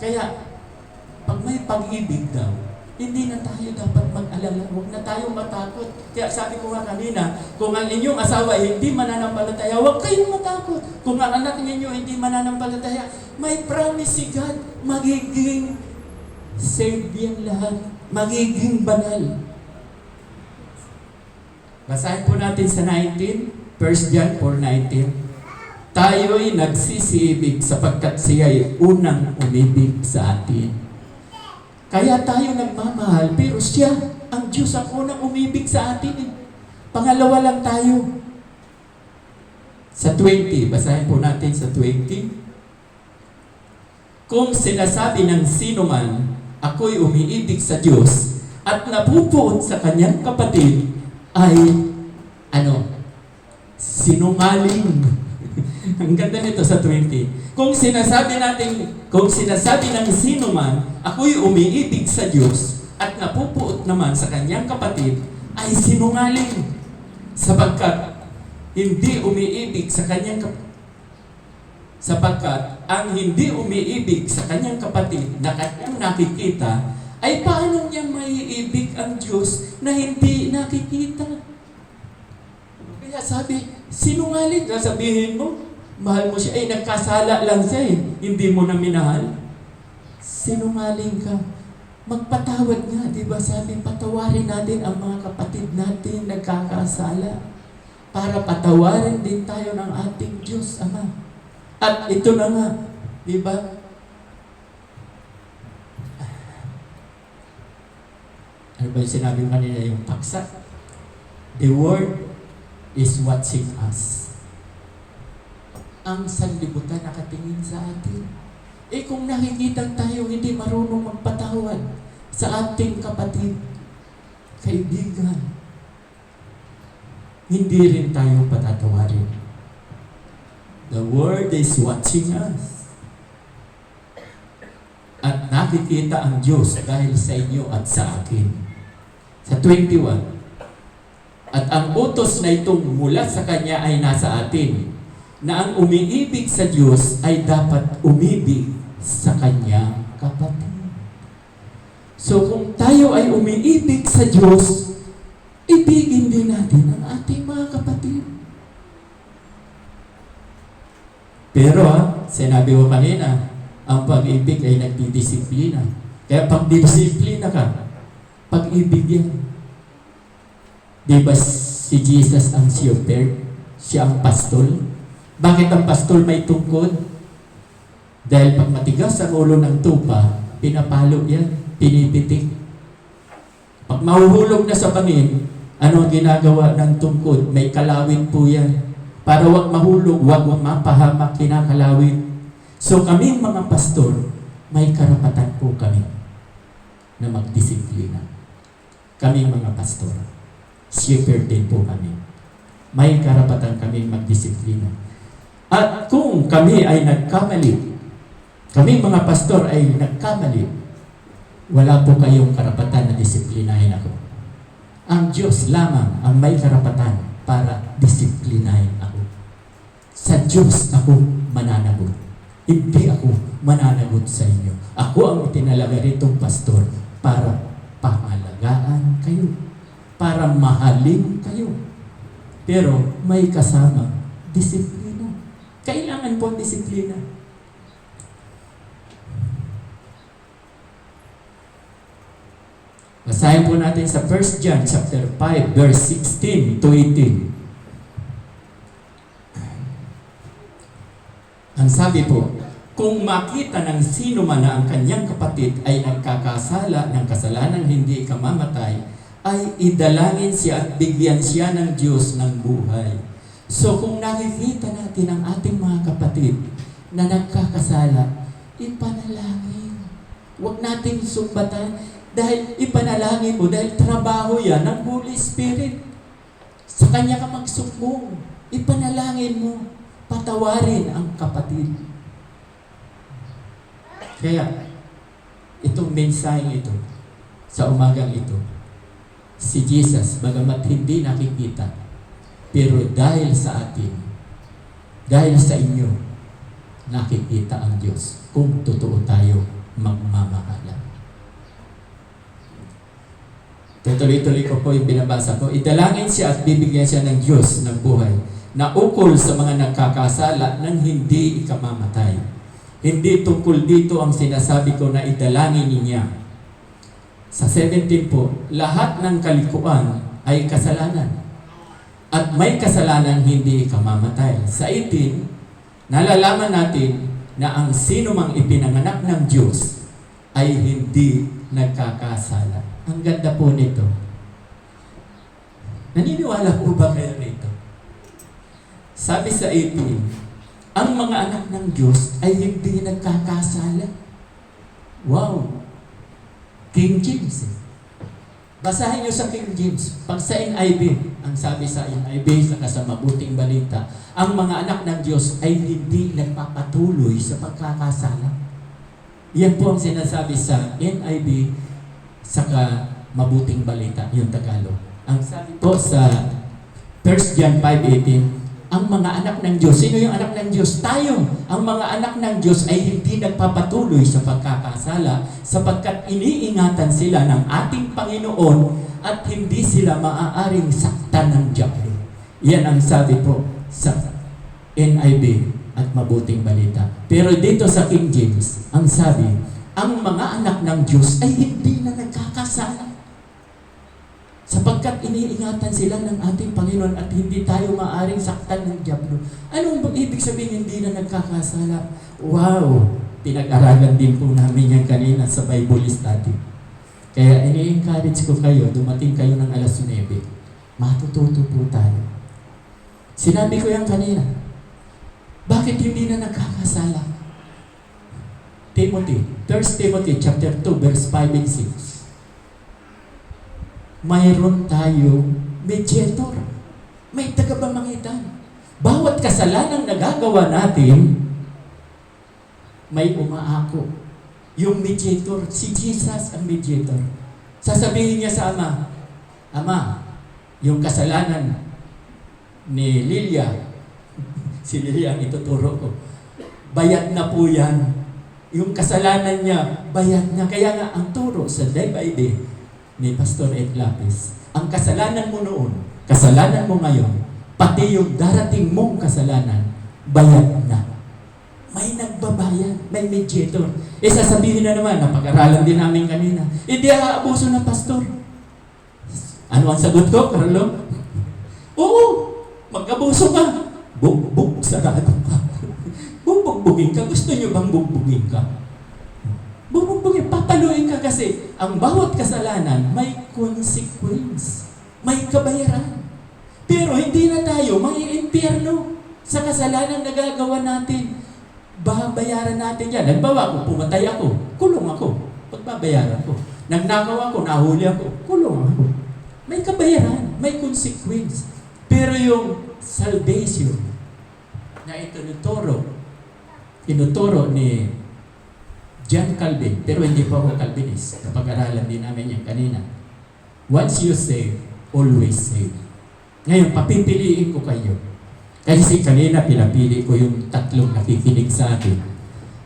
Kaya, pag may pag-ibig daw, hindi na tayo dapat mag-alala. Huwag na tayo matakot. Kaya sabi ko nga kanina, kung ang inyong asawa ay hindi mananampalataya, huwag kayong matakot. Kung ang anak ninyo hindi mananampalataya, may promise si God, magiging saved yan lahat. Magiging banal. Basahin po natin sa 19, 1 John 4:19. Tayo'y nagsisiibig sapagkat siya'y unang umibig sa atin. Kaya tayo nagmamahal, pero siya, ang Diyos ang unang umibig sa atin. Pangalawa lang tayo. Sa 20, basahin po natin sa 20. Kung sinasabi ng sino man, ako'y umiibig sa Diyos at napupuot sa kanyang kapatid, ay, sinungaling. Ang ganda nito sa 20. Kung sinasabi ng sino man, ako'y umiibig sa Diyos at napupuot naman sa kanyang kapatid, ay sinungaling. Sapagkat ang hindi umiibig sa kanyang kapatid na kanyang nakikita, ay paano niya maiibig ang Diyos na hindi nakikita? Kaya sabi, sinungaling, sasabihin mo, Mahal mo siya. Eh, nagkasala lang siya eh. Hindi mo na minahal. Sinungaling ka. Magpatawad nga, di ba? Sabi, patawarin natin ang mga kapatid natin nagkakasala para patawarin din tayo ng ating Diyos, Ama. At ito na nga, di ba? Ano ba yung sinabi ko kanina, yung paksa? The Word is watching us. Ang sanlibutan nakatingin sa atin. Eh kung nakikita tayo hindi marunong magpatawad sa ating kapatid, kaibigan, hindi rin tayo patatawarin. The Word is watching us. At nakikita ang Diyos dahil sa inyo at sa akin. Sa 21, at ang utos na itong mula sa Kanya ay nasa atin, na ang umiibig sa Diyos ay dapat umibig sa Kanyang kapatid. So kung tayo ay umiibig sa Diyos, ibigin din natin ang ating mga kapatid. Pero sinabi ko kanina, ang pag-ibig ay nagdidisiplina. Kaya pag disiplina ka, pag-ibig yan. Diba si Jesus ang shepherd? Siya ang pastol? Bakit ang pastol may tungkod? Dahil pag matigas ang ulo ng tupa, pinapalo yan, pinipitik. Pag mahuhulog na sa bangin, ano ang ginagawa ng tungkod? May kalawin po yan. Para wag mahulog, wag mapahamak, kinakalawin. So kami mga pastor, may karapatan po kami na magdisiplina. Kami mga pastor, shepherd din po kami. May karapatan kami magdisiplina. At kung kami ay nagkamali, kami mga pastor ay nagkamali, wala po kayong karapatan na disiplinahin ako. Ang Diyos lamang ang may karapatan para disiplinahin ako. Sa Diyos ako mananagot. Hindi ako mananagot sa inyo. Ako ang itinalaga ritong pastor para pangalagaan kayo, para mahalin kayo. Pero may kasama disiplina. Kailangan po ang disiplina. Basahin po natin sa 1 John chapter 5 verse 16 to 18. Ang sabi po, kung makita ng sino man na ang kanyang kapatid ay nagkakasala ng kasalanang hindi ikamamatay, ay idalangin siya at bigyan siya ng Diyos ng buhay. So kung nakikita natin ang ating mga kapatid na nagkakasala, ipanalangin. Huwag natin sumbatan dahil ipanalangin mo, dahil trabaho yan ng Holy Spirit. Sa Kanya ka magsumbong. Ipanalangin mo, patawarin ang kapatid. Kaya, itong mensaheng ito, sa umagang ito, si Jesus, bagamat hindi nakikita, pero dahil sa atin, dahil sa inyo, nakikita ang Diyos kung totoo tayo magmamahalan. Tutuloy-tuloy ko po yung binabasa ko. Idalangin siya at bibigyan siya ng Diyos ng buhay na ukol sa mga nagkakasala nang hindi ikamamatay. Hindi tungkol dito ang sinasabi ko na idalangin niya. Sa 17 po, lahat ng kalikuan ay kasalanan. At may kasalanan hindi ikamamatay. Sa 18, nalalaman natin na ang sino mang ipinanganak ng Diyos ay hindi nagkakasala. Ang ganda po nito. Naniniwala po ba kayo rito? Sabi sa 18, ang mga anak ng Diyos ay hindi nagkakasala. Wow! King James. Basahin nyo sa King James. Pag sa NIV, ang sabi sa NIV, saka sa mabuting balita, ang mga anak ng Diyos ay hindi nagpapatuloy sa pagkakasala. Yan po ang sinasabi sa NIV, saka mabuting balita, yung Tagalog. Ang sabi po sa 1 John 5:18, ang mga anak ng Diyos, sino yung anak ng Diyos? Tayo. Ang mga anak ng Diyos ay hindi nagpapatuloy sa pagkakasala sapagkat iniingatan sila ng ating Panginoon at hindi sila maaaring saktan ng diablo. Yan ang sabi po sa NIV at mabuting balita. Pero dito sa King James, ang sabi, ang mga anak ng Diyos ay hindi na nagkakasala. Sapagkat iniingatan sila ng ating Panginoon at hindi tayo maaring saktan ng dyablo. Anong bang ibig sabihin hindi na nagkakasala? Wow! Pinag-aralan din po namin yan kanina sa Bible study. Kaya ini-encourage ko kayo, dumating kayo ng alas 9. Matututo po tayo. Sinabi ko yan kanina. Bakit hindi na nagkakasala? Timothy, 1 Timothy chapter 2, verse 5 and 6. Mayroon tayong mediator. May tagapamagitan. Bawat kasalanang nagagawa natin, may umaako. Yung mediator, si Jesus ang mediator. Sasabihin niya sa Ama, Ama, yung kasalanan ni Lilia, si Lilia ang ituturo ko, bayad na po yan. Yung kasalanan niya, bayad na. Kaya nga, ang turo sa day by day ni Pastor Ed Lapis, ang kasalanan mo noon, kasalanan mo ngayon, pati yung darating mong kasalanan, bayad na. May nagbabayad, may mediator. Sasabihin na naman, napag-aralan din namin kanina, hindi aabuso ng pastor. Ano ang sagot ko, Carlo? Oo, mag-abuso ka. Bugbog, sarado ka. Bubugbugin ka. Gusto nyo bang bugbugin ka? Bubugbugin, papaluin ka kasi ang bawat kasalanan may consequence. May kabayaran. Pero hindi na tayo may impyerno sa kasalanan na gagawa natin. Babayaran natin yan. Nagbawa ko, pumatay ako, kulong ako. Pagbabayaran ko. Nagnakaw ako, nahuli ako, kulong ako. May kabayaran, may consequence. Pero yung salvation na tinuturo ni John Calvin, pero hindi pa ako Calvinist. Napag-aralan din namin yan kanina. Once you save, always save. Ngayon, papipiliin ko kayo. Kasi kanina pinapili ko yung tatlong nakikinig sa akin.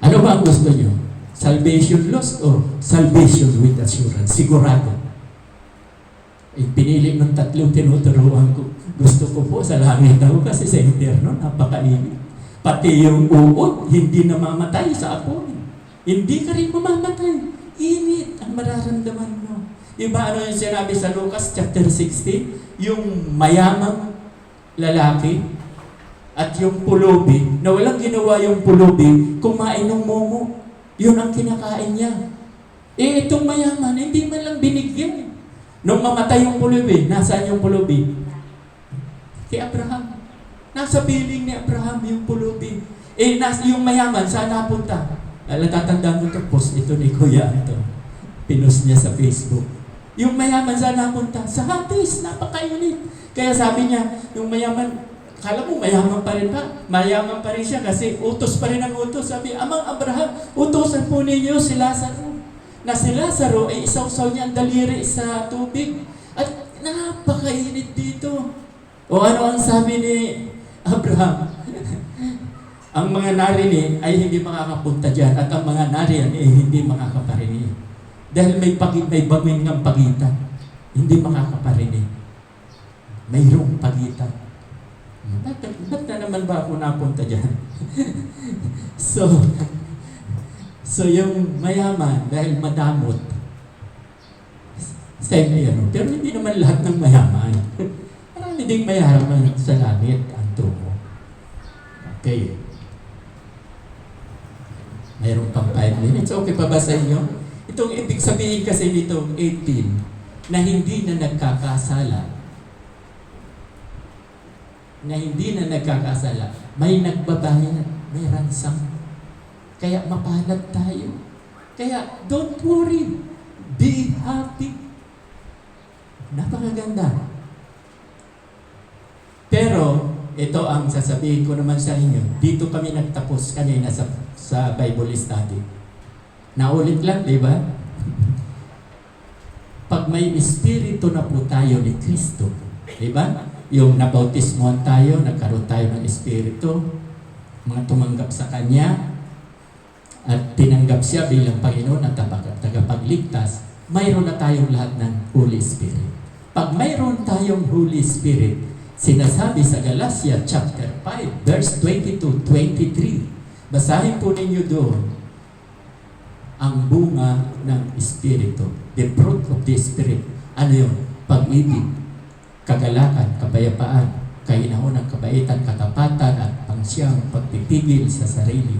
Ano ba ang gusto nyo? Salvation lost or salvation with assurance? Sigurado. Pinili ng tatlong tinuturuan ko. Gusto ko po sa langit ako kasi sa interno, napakainit. Pati yung uod, hindi namamatay sa apoy. Hindi ka rin mamamatay. Init ang mararamdaman mo. Iba ano yung sinabi sa Lucas chapter 16? Yung mayamang lalaki at yung pulubi, na walang ginawa yung pulubi, kumain ng momo. Yun ang kinakain niya. Itong mayaman, hindi man lang binigyan. Nung mamatay yung pulubi, nasaan yung pulubi? Kay Abraham. Nasa piling ni Abraham yung pulubi. Yung mayaman, saan napunta? Natatandaan ko ito, post ito ni Kuya ito. Pinost niya sa Facebook. Yung mayaman, saan napunta? Sa Hades, napakainit. Kaya sabi niya, yung mayaman, kala mo mayaman pa rin ba? Mayaman pa rin siya kasi utos pa rin ang utos. Sabi, Amang Abraham, utosan po ninyo si Lazaro. Na si Lazaro ay isawsaw niya ang daliri sa tubig. At napakainit dito. O ano ang sabi ni Abraham? Ang mga narini ay hindi makakapunta dyan at ang mga nariyan ay hindi makakaparinig. Dahil may bangin ng pagitan. Hindi makakaparinig. Mayroong pagitan. Ba't na naman ba ako napunta dyan? So yung mayaman, dahil madamot, same yan. Pero hindi naman lahat ng mayaman. Marami ding mayaman sa langit ang tungo. Okay. Mayroon pang 5 minutes. Okay pa ba sa inyo? Itong ibig sabihin kasi nitong 18, na hindi na nagkakasala, may nagbabayad, may ransom. Kaya mapalad tayo. Kaya don't worry. Be happy. Napakaganda. Pero, ito ang sasabihin ko naman sa inyo. Dito kami nagtapos kanina sa Bible study. Naulit lang, di ba? Pag may espiritu na po tayo ni Kristo, di ba? Yung nabautismohan tayo, nagkaroon tayo ng espiritu, mga tumanggap sa Kanya, at tinanggap siya bilang Panginoon at tagapagligtas, mayroon na tayong lahat ng Holy Spirit. Pag mayroon tayong Holy Spirit, Sinasabi sa Galatia chapter 5, verse 22-23. Basahin po ninyo doon ang bunga ng Espiritu. The fruit of the Spirit. Ano yun? Pag-ibig, kagalakan, kapayapaan, kahinahon ng kabaitan, katapatan, at pangsyang pagpipigil sa sarili.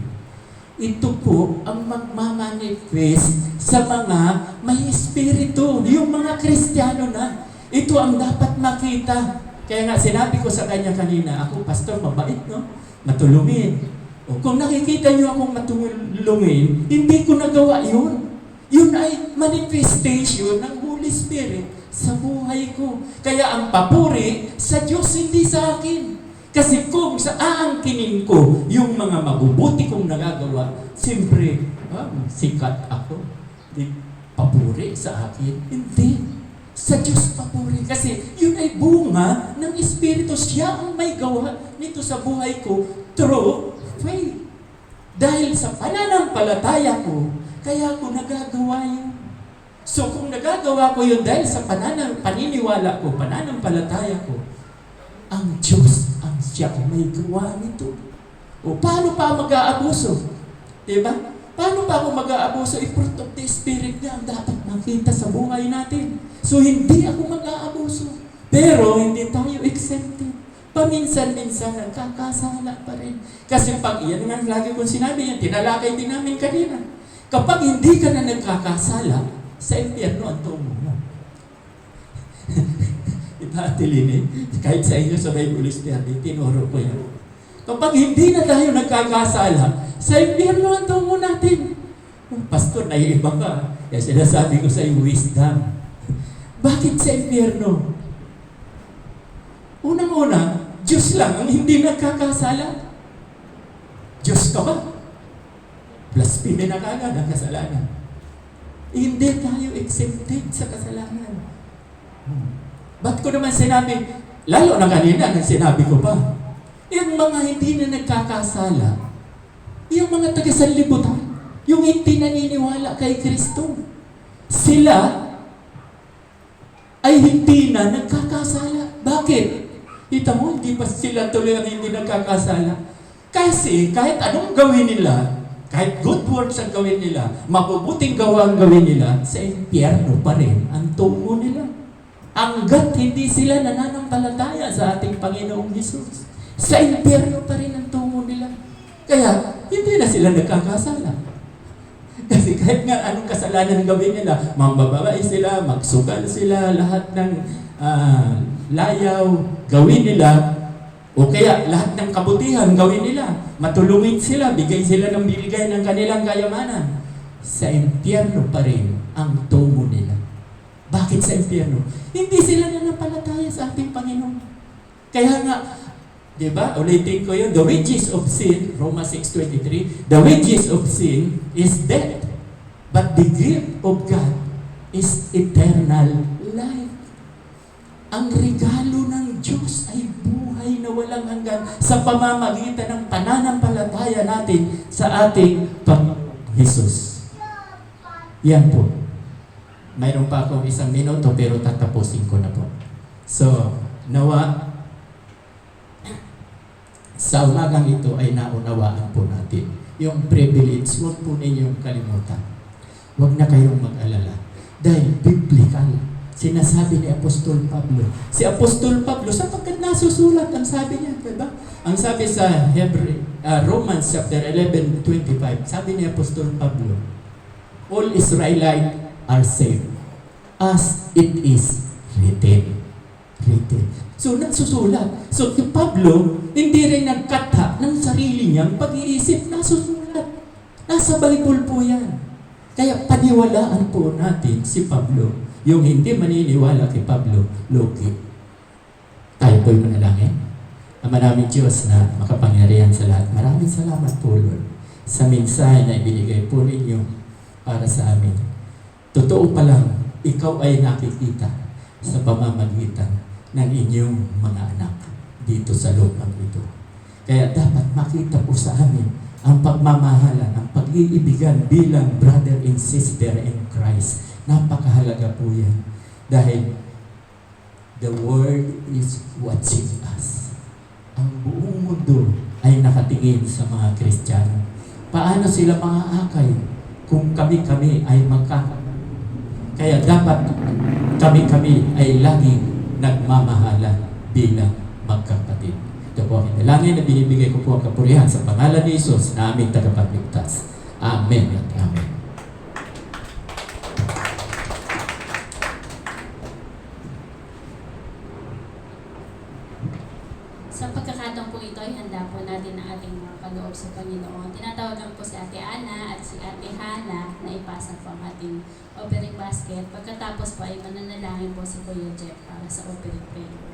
Ito po ang magmamanifest sa mga may Espiritu, yung mga Kristiyano na. Ito ang dapat makita. Kaya nga sinabi ko sa kanya kanina, ako pastor, mabait, no? Matulungin. O kung nakikita niyo akong matulungin, hindi ko nagawa yun. Yun ay manifestation ng Holy Spirit sa buhay ko. Kaya ang papuri sa Diyos, hindi sa akin. Kasi kung sa aangkinin ko yung mga mabubuti kong nagagawa, siyempre, sikat ako. Di papuri sa akin. Hindi. Sa Diyos papuri. Kasi yun ay bunga ng Espiritu. Siya ang may gawa nito sa buhay ko through faith. Dahil sa pananampalataya ko, kaya ako nagagawa yun. So kung nagagawa ko yun dahil sa paniniwala ko, pananampalataya ko, ang Diyos ang siya may gawa nito. O paano pa mag-aabuso? Diba? Paano pa ako mag-aabuso? I-fruit of the Spirit niya ang dapat makita sa buhay natin. So hindi ako mag-aabuso. Pero hindi tayo exempted. Paminsan-minsan nagkakasala pa rin. Kasi pag yan nga lagi kong sinabi yan, tinalakay din namin kanina. Kapag hindi ka na nagkakasala, sa impyerno ang tungo mo. Ipatilinin, kahit sa inyo sa Bible study, tinuro ko yan. Kapag hindi na tayo nagkakasala, sa impyerno ang tungo natin. Pastor, naiiba ka. Kaya sinasabi ko sa iyo, wisdom. Bakit sa impyerno? Unang-una, Diyos lang ang hindi nagkakasala. Diyos ka ba? Blasphemy na kagad ang kasalanan. Hindi tayo exempted sa kasalanan. Ba't ko naman sinabi, lalo na kanina, nang sinabi ko pa, yung mga hindi na nagkakasala, yung mga taga-sanlibutan, yung hindi naniniwala kay Kristo, sila ay hindi na nagkakasala. Bakit? Kita mo, hindi pa sila tuloy ang hindi nagkakasala. Kasi kahit anong gawin nila, kahit good works ang gawin nila, mabubuting gawa ang gawin nila, sa impyerno pa rin ang tungo nila. Hanggat hindi sila nananampalataya sa ating Panginoong Hesus, sa impyerno pa rin ang tungo nila. Kaya, hindi na sila nagkakasala. Kasi kahit nga anong kasalanan ang gawin nila, mambababae sila, magsugal sila, lahat ng layaw, gawin nila, o kaya lahat ng kabutihan gawin nila, matulungin sila, bigay sila ng binigay ng kanilang kayamanan. Sa impyerno pa rin ang tungo nila. Bakit sa impyerno? Hindi sila nanampalataya sa ating Panginoon. Kaya nga, di ba? Ulitin ko yun, the wages of sin, Romans 6:23, the wages of sin is death, but the gift of God is eternal life. Ang regalo ng Diyos ay buhay na walang hanggan sa pamamagitan ng pananampalataya natin sa ating Panginoong Hesus. Yan po. Mayroon pa akong 1 minuto pero tatapusin ko na po. So, nawa, sa umagang ito ay naunawaan po natin yung privilege. Huwag po ninyong kalimutan. Huwag na kayong mag-alala. Dahil biblical. Sinasabi ni Apostol Pablo. Si Apostol Pablo, sapagkat nasusulat, ang sabi niya, diba? Ang sabi sa Romans chapter 11:25, sabi ni Apostol Pablo, all Israelites are saved, as it is written. So, nagsusulat. So, si Pablo, hindi rin nagkata ng sarili niyang pag-iisip, nasusulat. Nasa Bible po yan. Kaya paniwalaan po natin si Pablo. Yung hindi maniniwala kay Pablo, loki. Tayo po'y manalangin. Ama namin Diyos na makapangyarihan sa lahat. Maraming salamat po, Lord, sa mensahe na ibinigay po ninyo para sa amin. Totoo pa lang, ikaw ay nakikita sa pamamagitan ng inyong mga anak dito sa lupa ito. Kaya dapat makita po sa amin ang pagmamahalan, ang pag-iibigan bilang brother and sister in Christ. Napakahalaga po yan. Dahil The world is watching us. Ang buong mundo ay nakatingin sa mga Kristiyano. Paano sila maaakay kung kami-kami ay Kaya dapat kami-kami ay laging nagmamahalan bilang magkapatid. Ito po ang dalangin na binibigay ko po ang kapurihan sa pangalan ni Jesus na aming tagapagligtas. Amen at amen. Sa pagkakataon po ito ay handa po natin ang ating mga kaloob sa Panginoon. Tinatawagan po si Ate Ana at si Ate Hana na ipasa po ang ating offering basket. Pagkatapos po ay mananalangin po si Kuya Jeff para sa offering prayer.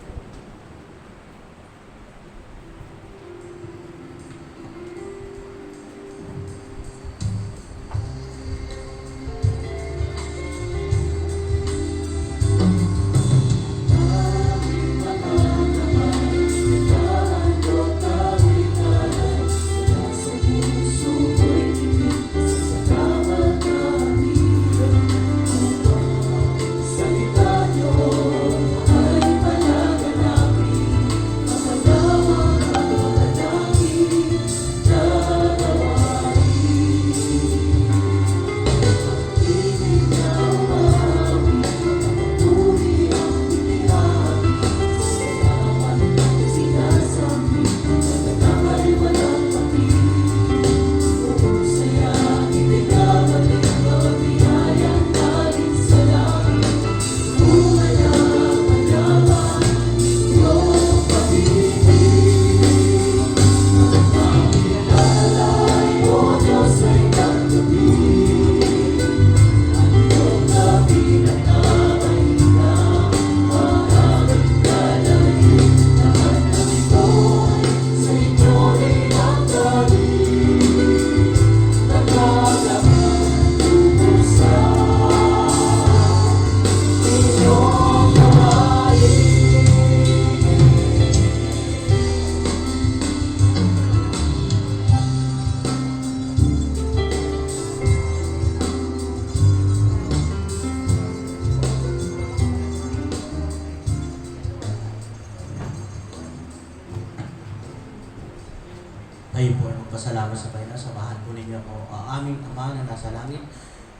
Tayo po ang magpasalamat sa Panginoon. Samahan po ninyo ako. Aming Ama na nasa langit,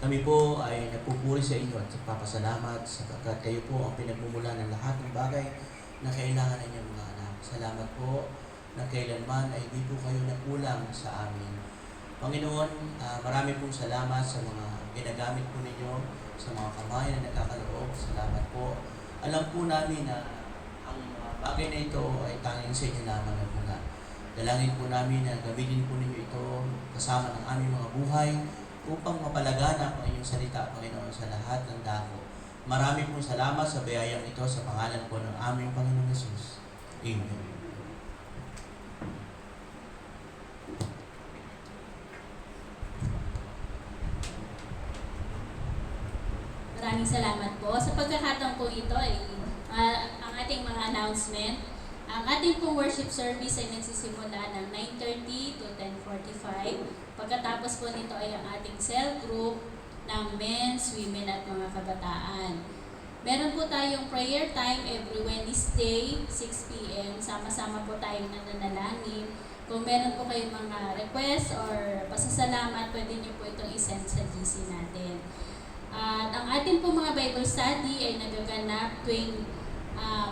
kami po ay nagpupuri sa inyo at papasalamat sapagkat kayo po ang pinagmumula ng lahat ng bagay na kailangan ng inyong mga anak. Salamat po na kailanman ay hindi po kayo nakulang sa amin. Panginoon, marami pong salamat sa mga ginagamit po ninyo, sa mga kamay na nagkakaloob. Salamat po. Alam po namin na ang bagay na ito ay tanging sa inyo lamang ang muna. Dalangin po namin na gamitin po ninyo ito kasama ng aming mga buhay upang mapalaganap ang inyong salita, Panginoon, sa lahat ng dako. Marami pong salamat sa biyayang ito sa pangalan po ng aming Panginoon Jesus. Amen. Maraming salamat po. Sa pagkakataon po ito ay ang ating mga announcement. Ang ating pong worship service ay nagsisimula ng 9:30 to 10:45. Pagkatapos po nito ay ang ating cell group ng men's, women at mga kabataan. Meron po tayong prayer time every Wednesday, 6 p.m. Sama-sama po tayong nananalangin. Kung meron po kayong mga request or pasasalamat, pwede niyo po itong isend sa GC natin. At ang ating po mga Bible study ay nagaganap tuwing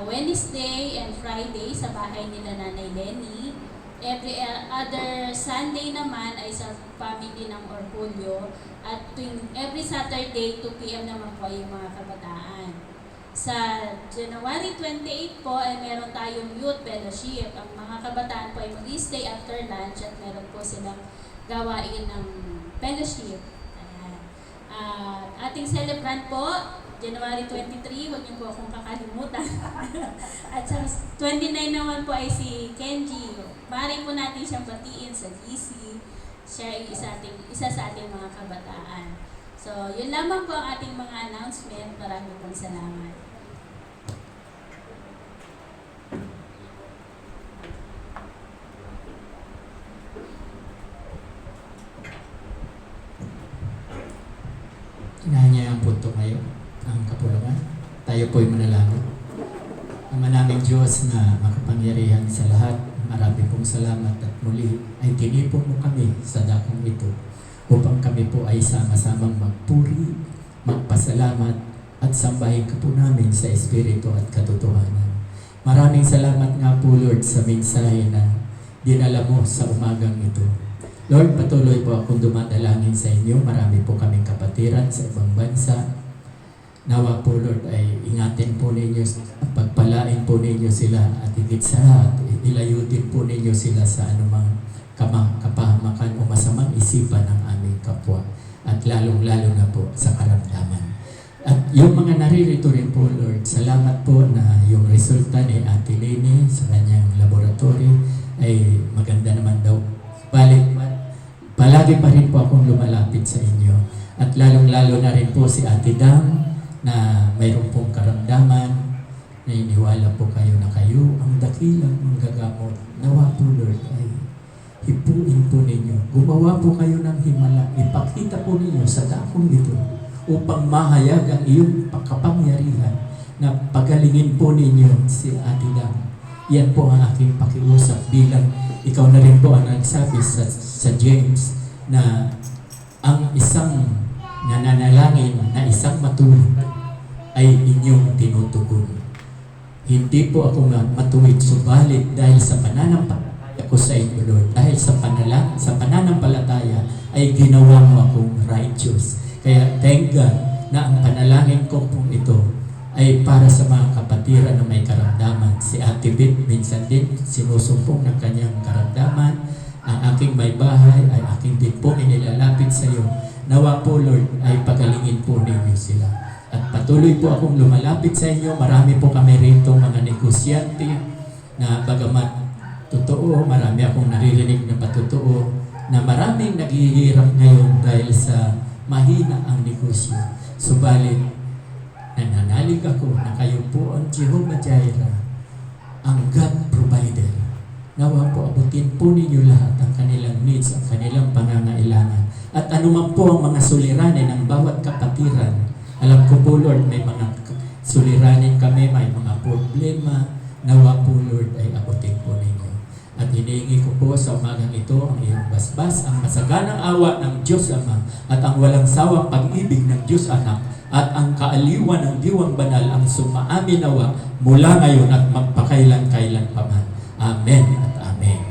Wednesday and Friday sa bahay nila Nanay Lenny. Every other Sunday naman ay sa family ng Orgulyo. At tuwing every Saturday, 2 p.m. naman po yung mga kabataan. Sa January 28 po ay meron tayong youth fellowship. Ang mga kabataan po ay mag-stay after lunch at meron po silang gawain ng fellowship. Ating celebrant po, January 23, huwag niyo po akong kakalimutan. At sa 29 naman po ay si Kenji. Maaari po natin siyang batiin sa GC. Siya ay isa sa ating mga kabataan. So, yun lamang po ang ating mga announcement. Maraming pong salamat. Inahan niya ang punto ngayon, ang kapulungan. Tayo po'y manalangin. Ama naming Diyos na makapangyarihan sa lahat, marami pong salamat at muli ay tinipon mo kami sa dakong ito upang kami po ay sama-samang magpuri, magpasalamat at sambahin ka po namin sa Espiritu at katotohanan. Maraming salamat nga po Lord sa mensahe na dinala mo sa umagang ito. Lord, patuloy po akong dumadalangin sa inyo. Marami po kaming kapatiran sa ibang bansa. Nawa po Lord ay ingatin po ninyo, pagpalain po ninyo sila at higit sa lahat, ilayo din po ninyo sila sa anumang kapahamakan o masamang isipan ng aming kapwa at lalong-lalo na po sa karamdaman. At yung mga naririto rin po Lord, salamat po na yung resulta ni Ate Leni sa kanyang laboratory ay maganda naman daw. Balik, palagi pa rin po akong lumalapit sa inyo at lalong-lalo na rin po si Ate Dam na mayroon pong karamdaman, naniniwala po kayo na kayo ang dakilang manggagamot. Nawa po Lord ay hipuin po ninyo. Gumawa po kayo ng himala. Ipakita po ninyo sa dakong ito upang mahayag ang iyong kapangyarihan na pagalingin po ninyo si Ate Dam. Yan po ang aking pakiusap bilang ikaw na rin po ang nagsabi sa James na ang isang nananalangin na isang matuwid ay inyong tinutugon. Hindi po ako matuwid, subalit dahil sa pananampalataya ko sa inyo, Lord, dahil sa pananampalataya ay ginawa mo akong righteous. Kaya thank God na ang panalangin ko pong ito ay para sa mga kapatiran na may karamdaman. Si Ate Bit minsan din sinusumpong ng kanyang karamdaman. Ang aking may bahay ay aking din po inilalapit sa iyo. Nawa po Lord ay pagalingin po ninyo sila. At patuloy po akong lumalapit sa inyo. Marami po kami rito mga negosyante na bagamat totoo, marami akong naririnig na patotoo na maraming naghihirap ngayon dahil sa mahina ang negosyo. Subalit, nananalig ako na kayo po ang Jehovah Jireh, ang God provider. Nawa po abutin po ninyo lahat ang kanilang needs, ang kanilang pangangailangan. At anuman po ang mga suliranin ng bawat kapatiran. Alam ko po Lord, may mga suliranin kami, may mga problema. Nawa po Lord ay abutin po ninyo. At hinihingi ko po sa umagang ito ang iyong basbas, ang masaganang awa ng Diyos Ama at ang walang sawang pag-ibig ng Diyos Anak at ang kaaliwan ng Diwang Banal ang sumaamin nawa mula ngayon at magpakailan-kailan pa man. Amen at Amen.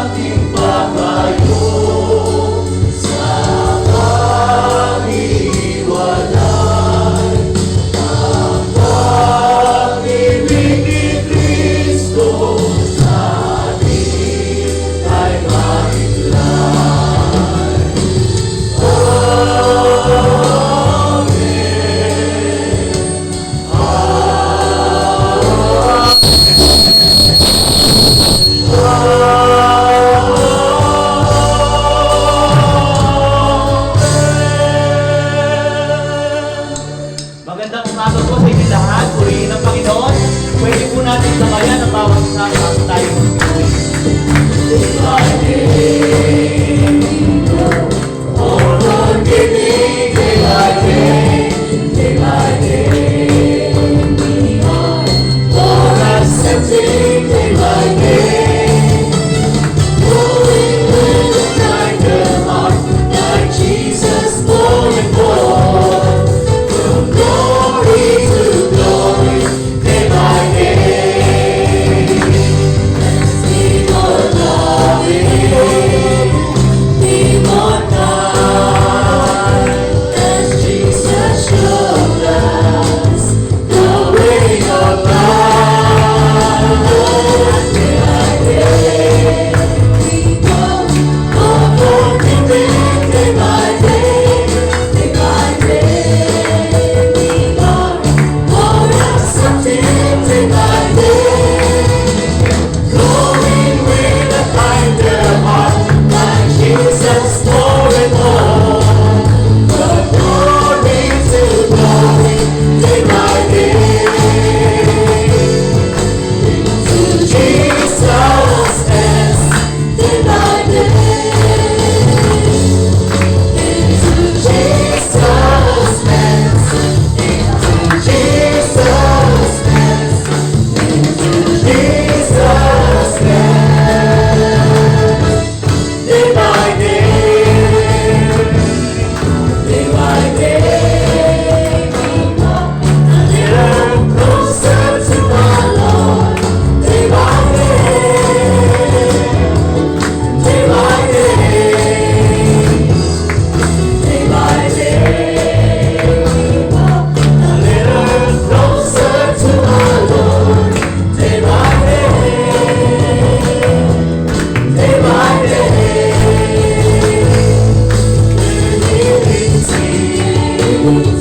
Ating It's